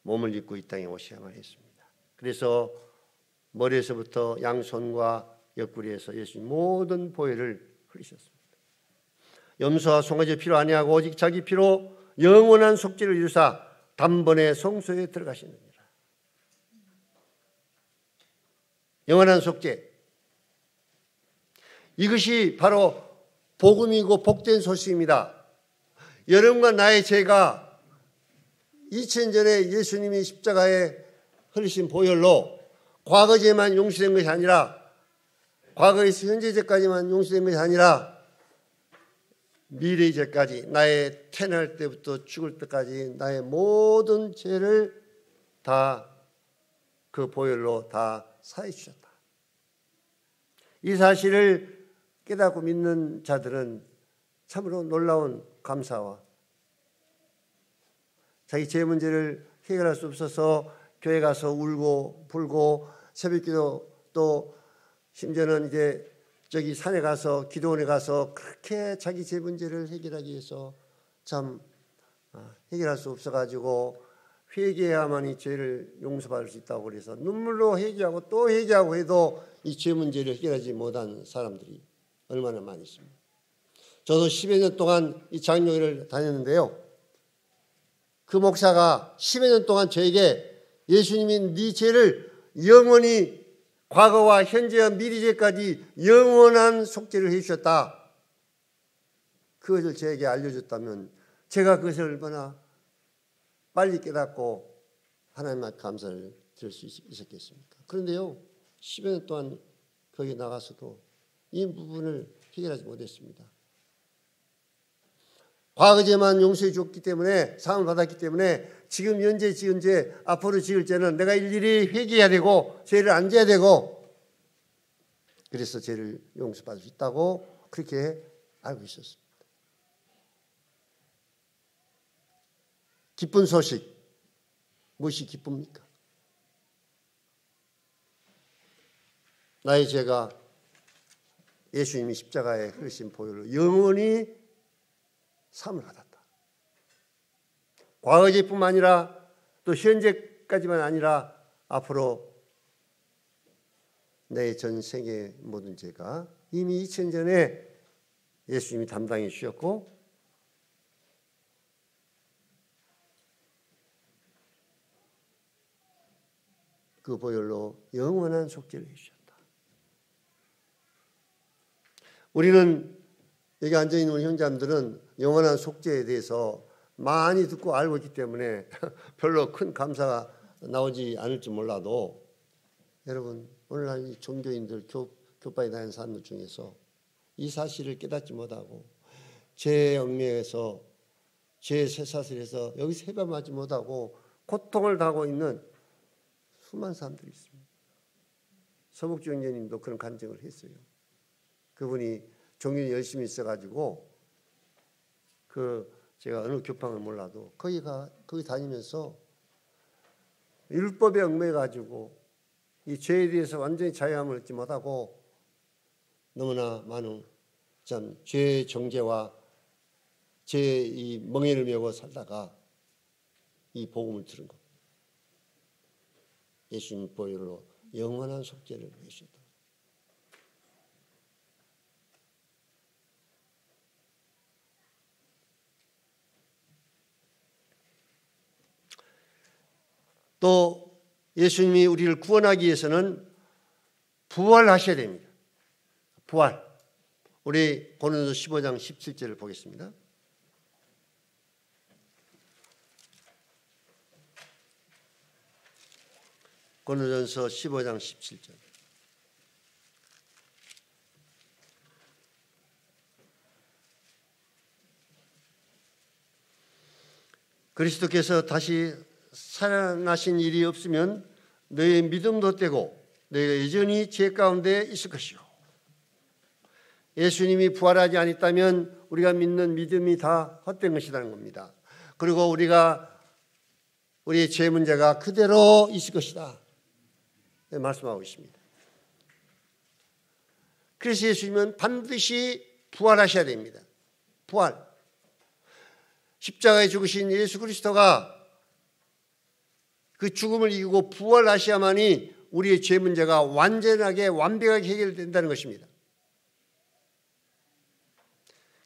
몸을 입고 이 땅에 오셔야만 했습니다. 그래서 머리에서부터 양손과 옆구리에서 예수님 모든 보혈을 흘리셨습니다. 염소와 송아지 피로 아니하고 오직 자기 피로 영원한 속죄를 이루사 단번에 성소에 들어가시느니라. 영원한 속죄. 이것이 바로 복음이고 복된 소식입니다. 여러분과 나의 죄가 2000년 전에 예수님이 십자가에 흘리신 보혈로 과거죄만 용서된 것이 아니라 과거에서 현재죄까지만 용서된 것이 아니라 미래의 죄까지 나의 태어날 때부터 죽을 때까지 나의 모든 죄를 다 그 보혈로 다 사해 주셨다. 이 사실을 깨닫고 믿는 자들은 참으로 놀라운 감사와 자기 죄 문제를 해결할 수 없어서 교회 가서 울고 불고 새벽기도 또 심지어는 이제 저기 산에 가서 기도원에 가서 그렇게 자기 죄 문제를 해결하기 위해서 참 해결할 수 없어가지고 회개해야만이 죄를 용서받을 수 있다고 그래서 눈물로 회개하고 또 회개하고 해도 이 죄 문제를 해결하지 못한 사람들이 얼마나 많이 있습니다. 저도 10여 년 동안 이 장로회를 다녔는데요. 그 목사가 10여 년 동안 저에게 예수님이 네 죄를 영원히 과거와 현재와 미래 죄까지 영원한 속죄를 해 주셨다. 그것을 저에게 알려줬다면 제가 그것을 얼마나 빨리 깨닫고 하나님 앞에 감사를 드릴 수 있었겠습니까? 그런데요. 10여 년 동안 거기 나가서도 이 부분을 해결하지 못했습니다. 과거죄만 용서해 줬기 때문에 사함을 받았기 때문에 지금 현재 지은 죄 앞으로 지을 죄는 내가 일일이 회개해야 되고 죄를 안 져야 되고 그래서 죄를 용서받을 수 있다고 그렇게 알고 있었습니다. 기쁜 소식 무엇이 기쁩니까? 나의 죄가 예수님이 십자가에 흘리신 보혈로 영원히 사함을 받았다. 과거죄뿐만 아니라 또 현재까지만 아니라 앞으로 내 전 세계 모든 죄가 이미 2000년 전에 예수님이 담당해 주셨고 그 보혈로 영원한 속죄를 해 주셨다. 우리는 여기 앉아있는 우리 형제님들은 영원한 속죄에 대해서 많이 듣고 알고 있기 때문에 별로 큰 감사가 나오지 않을지 몰라도 여러분 오늘날 이 종교인들 교파에 다니는 사람들 중에서 이 사실을 깨닫지 못하고 죄의 얽매여서 죄의 쇠사슬에서 여기서 해방하지 못하고 고통을 당하고 있는 수많은 사람들이 있습니다. 서복주 형제님도 그런 간증을 했어요. 그분이 종교에 열심히 있어가지고 제가 어느 교파를 몰라도 거기 다니면서 율법에 얽매여가지고 이 죄에 대해서 완전히 자유함을 얻지 못하고 너무나 많은 참 죄의 정죄와 죄의 이 멍에를 메고 살다가 이 복음을 들은 것. 예수님 보혈로 영원한 속죄를 해주셨다. 또 예수님이 우리를 구원하기 위해서는 부활하셔야 됩니다. 부활. 우리 고린도서 15장 17절을 보겠습니다. 고린도전서 15장 17절. 그리스도께서 다시 살아나신 일이 없으면 너의 믿음도 떼고 너희가 여전히 죄 가운데 있을 것이요. 예수님이 부활하지 않았다면 우리가 믿는 믿음이 다 헛된 것이라는 겁니다. 그리고 우리의 죄 문제가 그대로 있을 것이다. 말씀하고 있습니다. 그래서 예수님은 반드시 부활하셔야 됩니다. 부활. 십자가에 죽으신 예수 그리스도가 그 죽음을 이기고 부활하셔야만이 우리의 죄 문제가 완전하게 완벽하게 해결된다는 것입니다.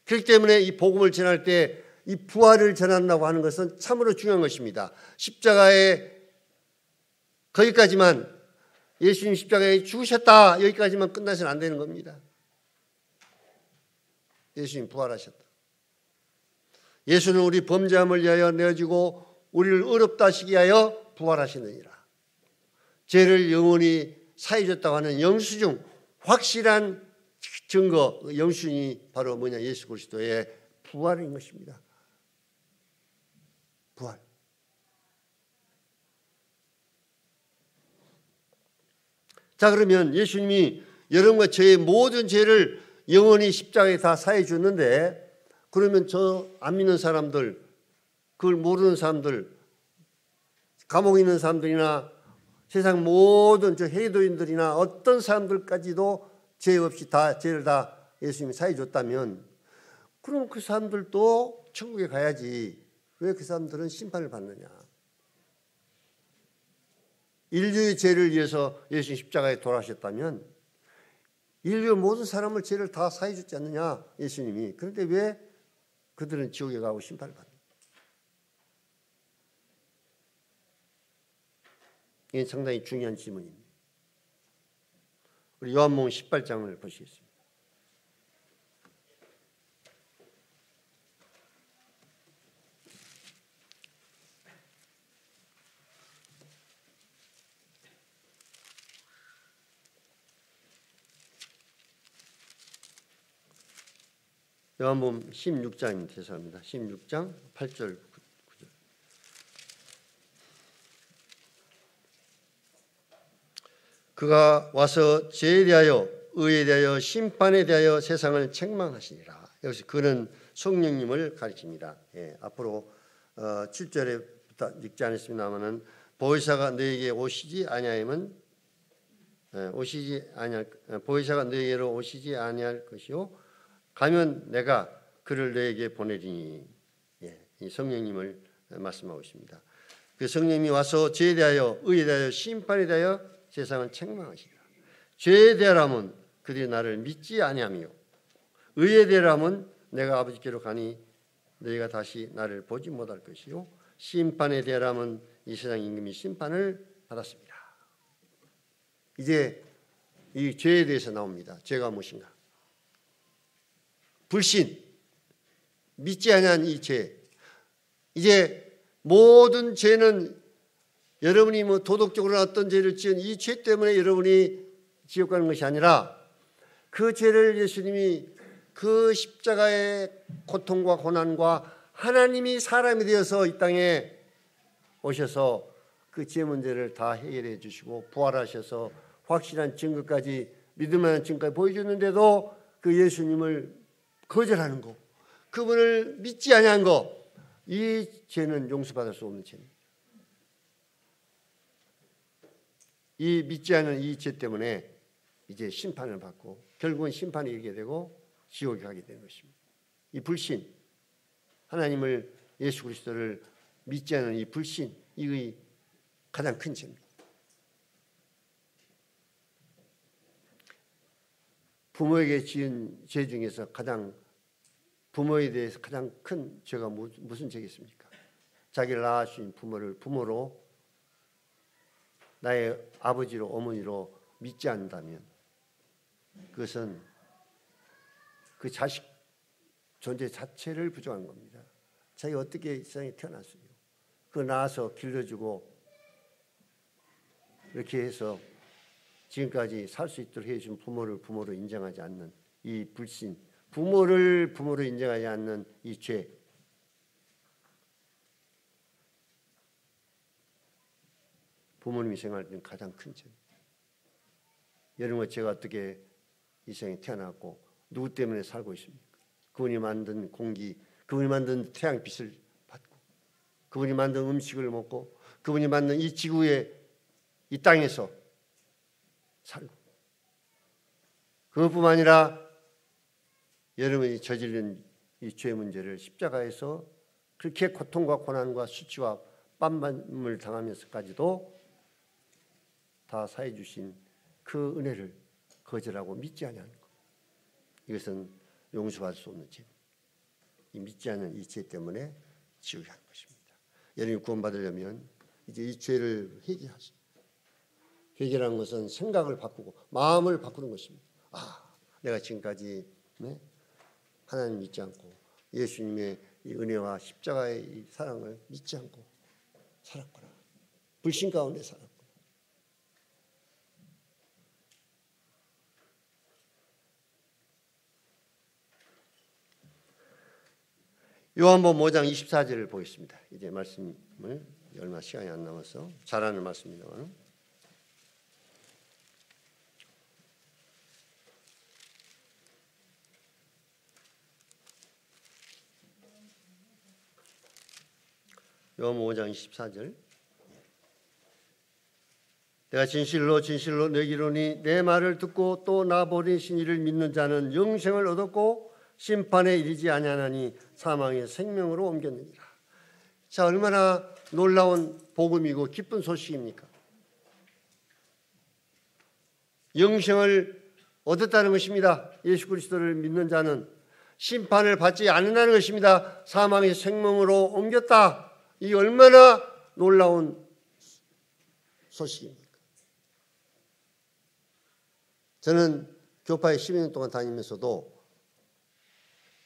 그렇기 때문에 이 복음을 전할 때 이 부활을 전한다고 하는 것은 참으로 중요한 것입니다. 십자가에 거기까지만 예수님 십자가에 죽으셨다 여기까지만 끝나서는 안 되는 겁니다. 예수님 부활하셨다. 예수는 우리 범죄함을 위하여 내어지고 우리를 의롭다 하시기 위하여 부활하시느니라. 죄를 영원히 사해 줬다고 하는 영수증, 확실한 증거, 영수증이 바로 뭐냐, 예수 그리스도의 부활인 것입니다. 부활. 자, 그러면 예수님이 여러분과 저의 모든 죄를 영원히 십자가에 다 사해 줬는데, 그러면 저 안 믿는 사람들, 그걸 모르는 사람들, 감옥에 있는 사람들이나 세상 모든 저 해도인들이나 어떤 사람들까지도 죄 없이 다 죄를 다 예수님이 사해 줬다면, 그럼 그 사람들도 천국에 가야지. 왜 그 사람들은 심판을 받느냐? 인류의 죄를 위해서 예수님 십자가에 돌아가셨다면 인류 모든 사람을 죄를 다 사해 줬지 않느냐, 예수님이. 그런데 왜 그들은 지옥에 가고 심판을 받느냐? 이게 상당히 중요한 질문입니다. 우리 요한복음 18장을 보시겠습니다. 요한복음 16장입니다. 죄송합니다. 16장 8절 9절. 그가 와서 죄에 대하여 의에 대하여 심판에 대하여 세상을 책망하시니라. 여기서 그는 성령님을 가리킵니다. 앞으로 7절에부터 읽지 않았습니다마는 보혜사가 너에게 오시지 아니하면 보혜사가 너에게로 오시지 아니할 것이요 가면 내가 그를 너에게 보내리니. 이 성령님을 말씀하고 있습니다. 그 성령님이 와서 죄에 대하여 의에 대하여 심판에 대하여 세상을 책망하시리라. 죄에 대하여는 그들이 나를 믿지 아니하며 의에 대하여는 내가 아버지께로 가니 너희가 다시 나를 보지 못할 것이요 심판에 대하여는 이 세상 임금이 심판을 받았습니다. 이제 이 죄에 대해서 나옵니다. 죄가 무엇인가? 불신, 믿지 아니한 이 죄, 이제 모든 죄는 여러분이 뭐 도덕적으로 어떤 죄를 지은 이 죄 때문에 여러분이 지옥 가는 것이 아니라 그 죄를 예수님이 그 십자가의 고통과 고난과 하나님이 사람이 되어서 이 땅에 오셔서 그 죄 문제를 다 해결해 주시고 부활하셔서 확실한 증거까지 믿을 만한 증거까지 보여줬는데도 그 예수님을 거절하는 거, 그분을 믿지 아니한 거, 이 죄는 용서받을 수 없는 죄입니다. 이 믿지 않은 이 죄 때문에 이제 심판을 받고 결국은 심판이 이르게 되고 지옥에 가게 되는 것입니다. 이 불신, 하나님을 예수 그리스도를 믿지 않은 이 불신, 이의 가장 큰 죄입니다. 부모에게 지은 죄 중에서 가장 부모에 대해서 가장 큰 죄가 무슨 죄겠습니까? 자기를 낳아주신 부모를 부모로 나의 아버지로 어머니로 믿지 않는다면 그것은 그 자식 존재 자체를 부정한 겁니다. 자기가 어떻게 이 세상에 태어났어요. 그거 낳아서 길러주고 이렇게 해서 지금까지 살 수 있도록 해준 부모를 부모로 인정하지 않는 이 불신, 부모를 부모로 인정하지 않는 이 죄, 부모님이 생활할 때는 가장 큰 죄입니다. 여러분, 제가 어떻게 이 세상에 태어났고 누구 때문에 살고 있습니까? 그분이 만든 공기, 그분이 만든 태양빛을 받고 그분이 만든 음식을 먹고 그분이 만든 이 지구에 이 땅에서 살고, 그것뿐만 아니라 여러분이 저지른 이 죄 문제를 십자가에서 그렇게 고통과 고난과 수치와 빤밤을 당하면서까지도 다 사해 주신 그 은혜를 거절하고 믿지 아니하는 것, 이것은 용서할 수 없는 죄. 이 믿지 않는 이 죄 때문에 지옥에 가는 것입니다. 여러분이 구원받으려면 이제 이 죄를 회개하십니다. 회개라는 것은 생각을 바꾸고 마음을 바꾸는 것입니다. 내가 지금까지 하나님 믿지 않고 예수님의 이 은혜와 십자가의 이 사랑을 믿지 않고 살았구나. 불신 가운데 살았구나. 요한복음 5장 24절을 보겠습니다. 이제 말씀을 얼마 시간이 안 남아서 잘하는 말씀입니다만, 요한복음 5장 24절, 내가 진실로 진실로 너희에게 이르노니 내 말을 듣고 또 나 보내신 이를 믿는 자는 영생을 얻었고 심판에 이르지 아니하나니 사망의 생명으로 옮겼느니라. 자, 얼마나 놀라운 복음이고 기쁜 소식입니까? 영생을 얻었다는 것입니다. 예수 그리스도를 믿는 자는 심판을 받지 않는다는 것입니다. 사망의 생명으로 옮겼다. 이 얼마나 놀라운 소식입니까? 저는 교파에 12년 동안 다니면서도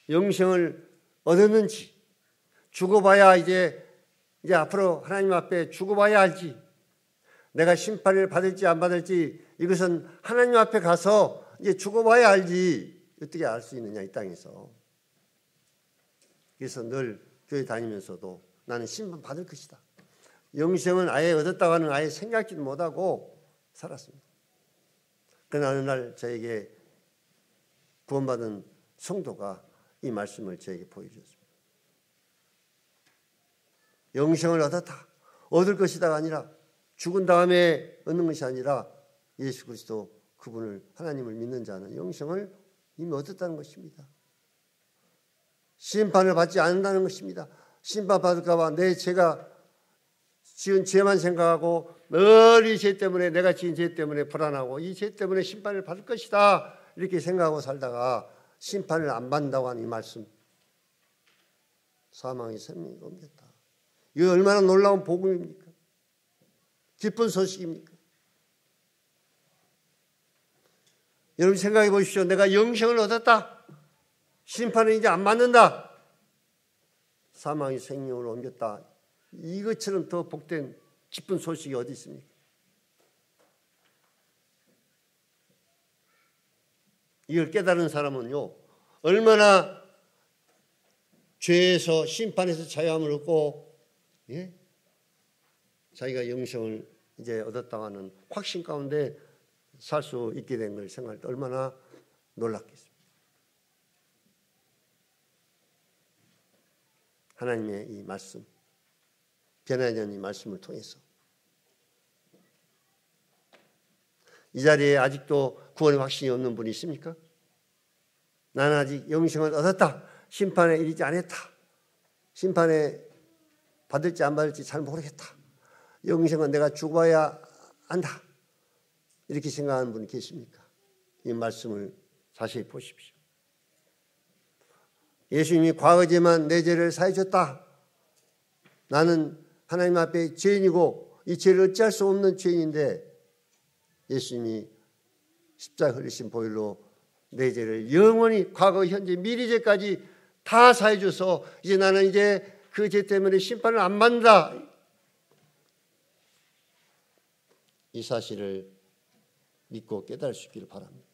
영생을 얻었는지, 죽어봐야 이제 앞으로 하나님 앞에 죽어봐야 알지, 내가 심판을 받을지 안 받을지 이것은 하나님 앞에 가서 이제 죽어봐야 알지, 어떻게 알 수 있느냐 이 땅에서. 그래서 늘 교회 다니면서도 나는 심판 받을 것이다, 영생은 아예 얻었다고 하는 아예 생각지도 못하고 살았습니다. 그러나 어느 날 저에게 구원받은 성도가 이 말씀을 저에게 보여주었습니다. 영생을 얻었다, 얻을 것이다가 아니라, 죽은 다음에 얻는 것이 아니라 예수 그리스도 그분을, 하나님을 믿는 자는 영생을 이미 얻었다는 것입니다. 심판을 받지 않는다는 것입니다. 심판받을까 봐 내 죄가 지은 죄만 생각하고 늘 이 죄 때문에, 내가 지은 죄 때문에 불안하고 이 죄 때문에 심판을 받을 것이다 이렇게 생각하고 살다가 심판을 안 받는다고 하는 이 말씀, 사망의 생명이 옮겼다. 이거 얼마나 놀라운 복음입니까? 기쁜 소식입니까? 여러분 생각해 보십시오. 내가 영생을 얻었다. 심판은 이제 안 받는다. 사망이 생명으로 옮겼다. 이것처럼 더 복된 기쁜 소식이 어디 있습니까? 이걸 깨달은 사람은요, 얼마나 죄에서 심판에서 자유함을 얻고, 예? 자기가 영생을 이제 얻었다고 하는 확신 가운데 살 수 있게 된 걸 생각할 때 얼마나 놀랐겠습니까? 하나님의 이 말씀, 변하지 않는 이 말씀을 통해서 이 자리에 아직도 구원의 확신이 없는 분이 있습니까? 나는 아직 영생을 얻었다. 심판에 이르지 않았다. 심판에 받을지 안 받을지 잘 모르겠다. 영생은 내가 죽어야 한다. 이렇게 생각하는 분이 계십니까? 이 말씀을 자세히 보십시오. 예수님이 과거지만 내 죄를 사해 줬다. 나는 하나님 앞에 죄인이고 이 죄를 어찌할 수 없는 죄인인데 예수님이 십자가 흘리신 보혈로 내 죄를 영원히 과거, 현재, 미래 죄까지 다 사해 줘서 이제 나는 이제 그 죄 때문에 심판을 안 받는다. 이 사실을 믿고 깨달을 수 있기를 바랍니다.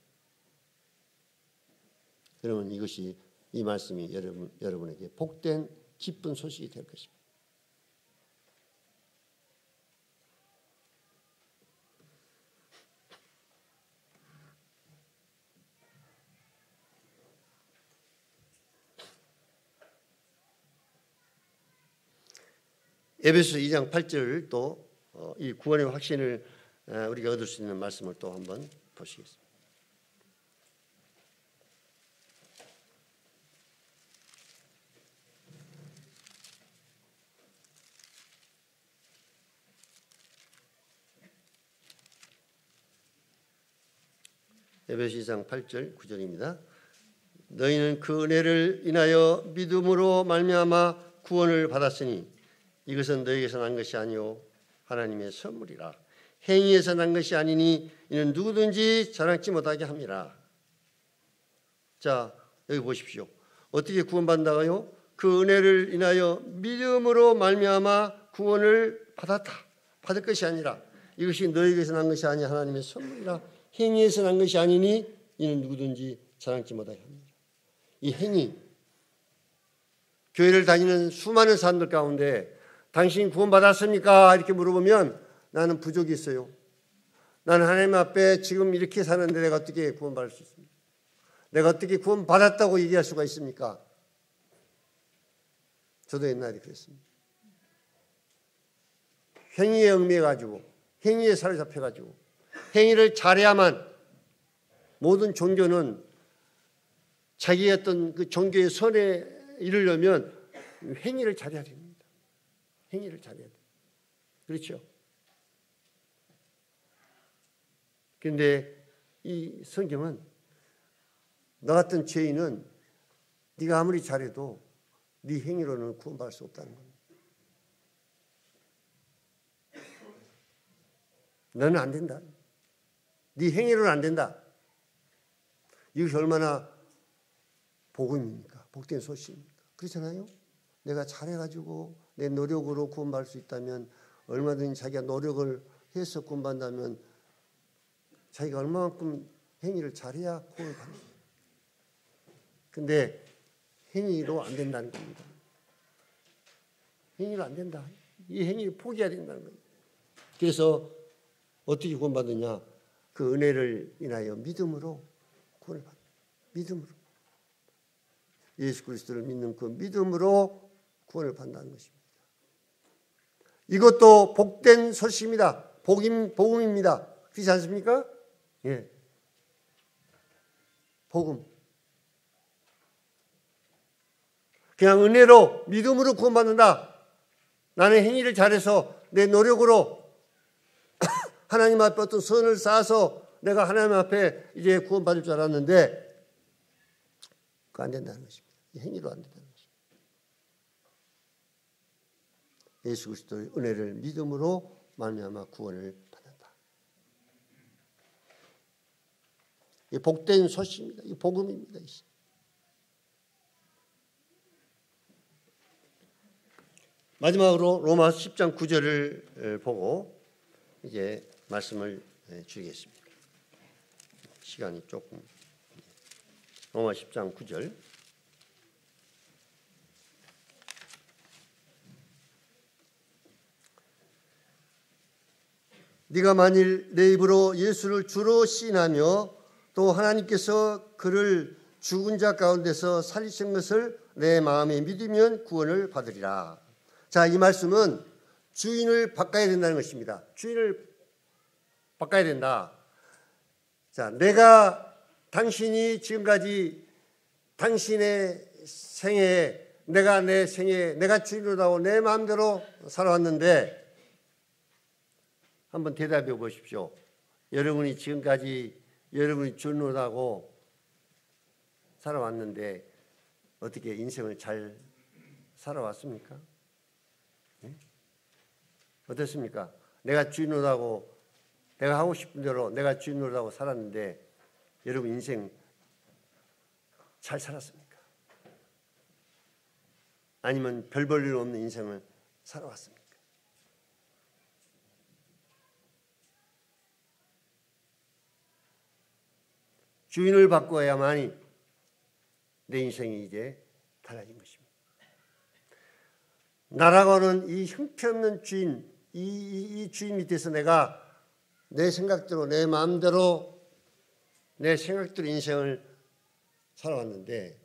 여러분, 이것이 이 말씀이 여러분에게 복된 기쁜 소식이 될 것입니다. 에베소 2장 8절 또 이 구원의 확신을 우리가 얻을 수 있는 말씀을 또 한번 보시겠습니다. 에베소 2장 8절 9절입니다. 너희는 그 은혜를 인하여 믿음으로 말미암아 구원을 받았으니 이것은 너희에게서 난 것이 아니요 하나님의 선물이라. 행위에서 난 것이 아니니 이는 누구든지 자랑치 못하게 함이라. 자, 여기 보십시오. 어떻게 구원받는다고요? 그 은혜를 인하여 믿음으로 말미암아 구원을 받았다. 받을 것이 아니라 이것이 너희에게서 난 것이 아니 하나님의 선물이라. 행위에서 난 것이 아니니 이는 누구든지 자랑치 못하게 합니다. 이 행위, 교회를 다니는 수많은 사람들 가운데 당신 구원받았습니까? 이렇게 물어보면 나는 부족이 있어요. 나는 하나님 앞에 지금 이렇게 사는데 내가 어떻게 구원받을 수 있습니까? 내가 어떻게 구원받았다고 얘기할 수가 있습니까? 저도 옛날에 그랬습니다. 행위에 얽매여가지고 행위에 사로잡혀가지고 행위를 잘해야만, 모든 종교는 자기의 어떤 그 종교의 선에 이르려면 행위를 잘해야 됩니다. 행위를 잘해야 돼요. 그렇죠? 그런데 이 성경은 너 같은 죄인은 네가 아무리 잘해도 네 행위로는 구원받을 수 없다는 겁니다. 너는 안 된다. 네 행위로는 안 된다. 이것이 얼마나 복음입니까? 복된 소식입니까? 그렇잖아요? 내가 잘해가지고 내 노력으로 구원받을 수 있다면, 얼마든지 자기가 노력을 해서 구원받는다면 자기가 얼마만큼 행위를 잘해야 구원을 받는 거예요. 근데 행위로 안 된다는 겁니다. 행위로 안 된다. 이 행위를 포기해야 된다는 거예요. 그래서 어떻게 구원받느냐? 그 은혜를 인하여 믿음으로 구원을 받는 거예요. 믿음으로. 예수 그리스도를 믿는 그 믿음으로 구원을 받는다는 것입니다. 이것도 복된 소식입니다. 복음입니다. 그렇지 않습니까? 예. 복음. 그냥 은혜로, 믿음으로 구원받는다. 나는 행위를 잘해서 내 노력으로 하나님 앞에 어떤 선을 쌓아서 내가 하나님 앞에 이제 구원받을 줄 알았는데 그거 안 된다는 것입니다. 행위로 안 된다는 것입니다. 예수 그리스도의 은혜를 믿음으로 말미암아 구원을 받는다. 이 복된 소식입니다. 이 복음입니다. 마지막으로 로마서 10장 9절을 보고 이제 말씀을 드리겠습니다. 시간이 조금. 로마 10장 9절. 네가 만일 내 입으로 예수를 주로 시인하며 또 하나님께서 그를 죽은 자 가운데서 살리신 것을 내 마음에 믿으면 구원을 받으리라. 자, 이 말씀은 주인을 바꿔야 된다는 것입니다. 주인을 바꿔야 된다. 자, 당신이 지금까지 당신의 생애에 내 생애에 내가 주인으로다고 내 마음대로 살아왔는데 한번 대답해 보십시오. 여러분이 지금까지 여러분이 주인으로다고 살아왔는데 어떻게 인생을 잘 살아왔습니까? 네? 어떻습니까? 내가 주인으로다고 내가 하고 싶은 대로 내가 주인으로다고 살았는데 여러분 인생 잘 살았습니까? 아니면 별 볼 일 없는 인생을 살아왔습니까? 주인을 바꿔야만이 내 인생이 이제 달라진 것입니다. 나라고 하는 이 형편없는 주인, 이 주인 밑에서 내가 내 생각대로 내 마음대로 내 생각대로 인생을 살아왔는데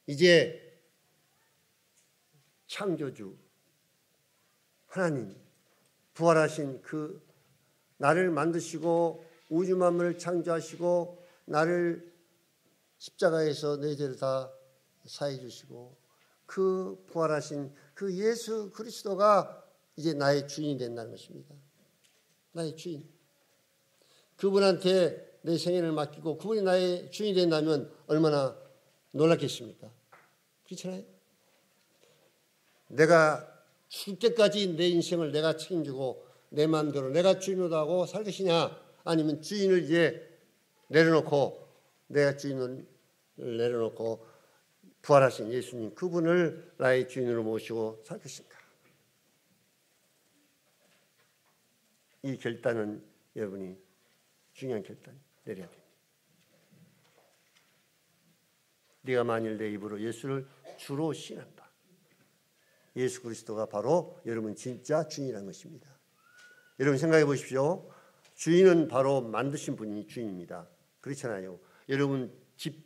이제 창조주 하나님 부활하신 그 나를 만드시고 우주 만물을 창조하시고 나를 십자가에서 내 죄를 다 사해 주시고 그 부활하신 그 예수 그리스도가 이제 나의 주인이 된다는 것입니다. 나의 주인. 그분한테 내 생애를 맡기고 그분이 나의 주인이 된다면 얼마나 놀랍겠습니까? 그렇잖아요. 내가 죽을 때까지 내 인생을 내가 책임지고 내 마음대로 내가 주인으로 하고 살 것이냐 아니면 주인을 이제 내려놓고 내가 주인을 내려놓고 부활하신 예수님 그분을 나의 주인으로 모시고 살 것인가. 이 결단은 여러분이 중요한 결단 내려야 됩니다. 네가 만일 내 입으로 예수를 주로 시인한다. 예수 그리스도가 바로 여러분 진짜 주인이라는 것입니다. 여러분 생각해 보십시오. 주인은 바로 만드신 분이 주인입니다. 그렇잖아요. 여러분 집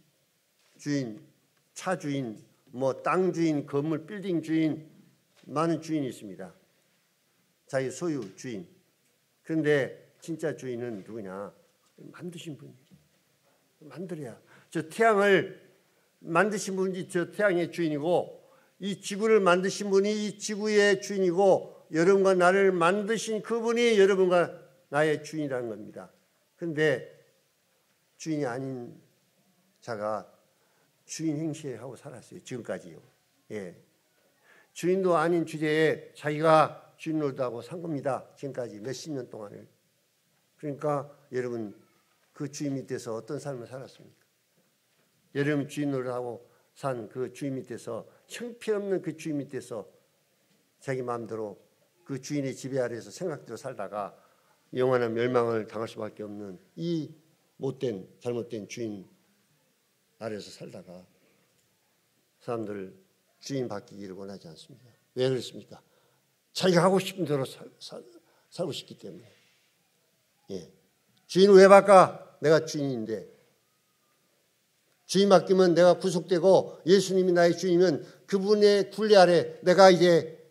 주인, 차 주인, 뭐 땅 주인, 건물 빌딩 주인 많은 주인이 있습니다. 자기 소유 주인. 그런데 진짜 주인은 누구냐? 만드신 분이에요. 만들어야. 저 태양을 만드신 분이 저 태양의 주인이고 이 지구를 만드신 분이 이 지구의 주인이고 여러분과 나를 만드신 그분이 여러분과 나의 주인이라는 겁니다. 그런데 주인이 아닌 자가 주인 행세하고 살았어요. 지금까지요. 예. 주인도 아닌 주제에 자기가 주인으로도 산 겁니다. 지금까지 몇십 년 동안을. 그러니까 여러분 그 주인 밑에서 어떤 삶을 살았습니까? 여러분 주인으로 하고 산 그 주인 밑에서 형편없는 그 주인 밑에서 자기 마음대로 그 주인의 지배 아래에서 생각대로 살다가 영원한 멸망을 당할 수밖에 없는 이 못된 잘못된 주인 아래에서 살다가 사람들 주인 바뀌기를 원하지 않습니다. 왜 그렇습니까? 자기가 하고 싶은 대로 살고 싶기 때문에. 예. 주인을 왜 바꿔? 내가 주인인데. 주인 바뀌면 내가 구속되고 예수님이 나의 주인이면 그분의 굴레 아래 내가 이제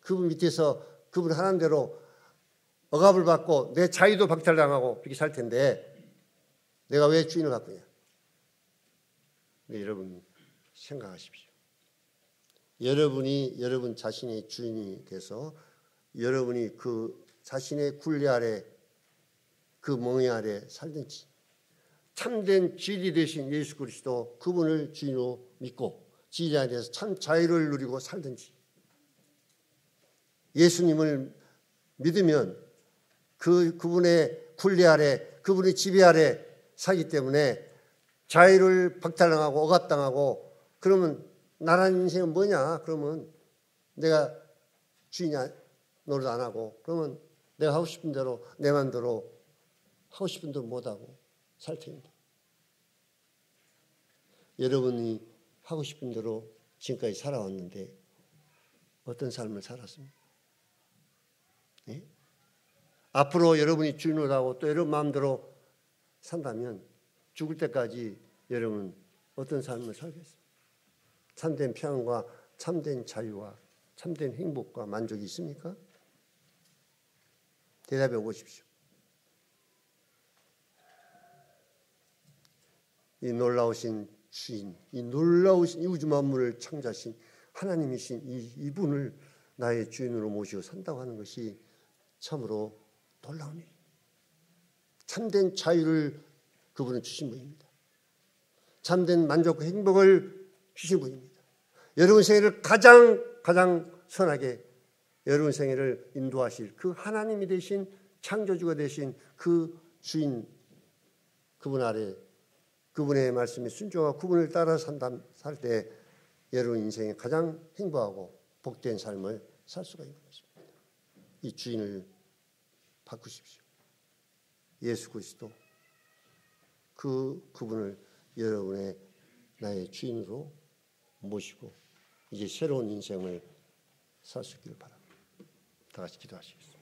그분 밑에서 그분 하는 대로 억압을 받고 내 자유도 박탈당하고 그렇게 살 텐데 내가 왜 주인을 바꾸냐? 네, 여러분 생각하십시오. 여러분이 여러분 자신의 주인이 돼서 여러분이 그 자신의 굴레 아래 그 멍에 아래 살든지 참된 진리 되신 예수 그리스도 그분을 주인으로 믿고 진리 안에서 참 자유를 누리고 살든지 예수님을 믿으면 그분의 굴레 아래 그분의 지배 아래 살기 때문에 자유를 박탈당하고 억압당하고 그러면 나라는 인생은 뭐냐? 그러면 내가 주인이 노릇 안 하고 그러면 내가 하고 싶은 대로 내 맘대로 하고 싶은 대로 못하고 살 텐데 여러분이 하고 싶은 대로 지금까지 살아왔는데 어떤 삶을 살았습니까? 예? 앞으로 여러분이 주인을 하고 또 여러분 마음대로 산다면 죽을 때까지 여러분 어떤 삶을 살겠습니까? 참된 평안과 참된 자유와 참된 행복과 만족이 있습니까? 대답해 보십시오. 이 놀라우신 주인, 이 놀라우신 이 우주 만물을 창조하신 하나님이신 이분을 나의 주인으로 모시고 산다고 하는 것이 참으로 놀라운 일입니다. 참된 자유를 그분은 주신 분입니다. 참된 만족과 행복을 주신 분입니다. 여러분 생애를 가장 선하게 여러분 생애를 인도하실 그 하나님이 되신 창조주가 되신 그 주인 그분 아래 그분의 말씀에 순종하고 그분을 따라 살 때 여러분 인생에 가장 행복하고 복된 삶을 살 수가 있는 것입니다. 이 주인을 바꾸십시오. 예수 그리스도 그분을 여러분의 나의 주인으로 모시고 이제 새로운 인생을 살 수 있기를 바랍니다. 다 같이 기도하시겠습니다.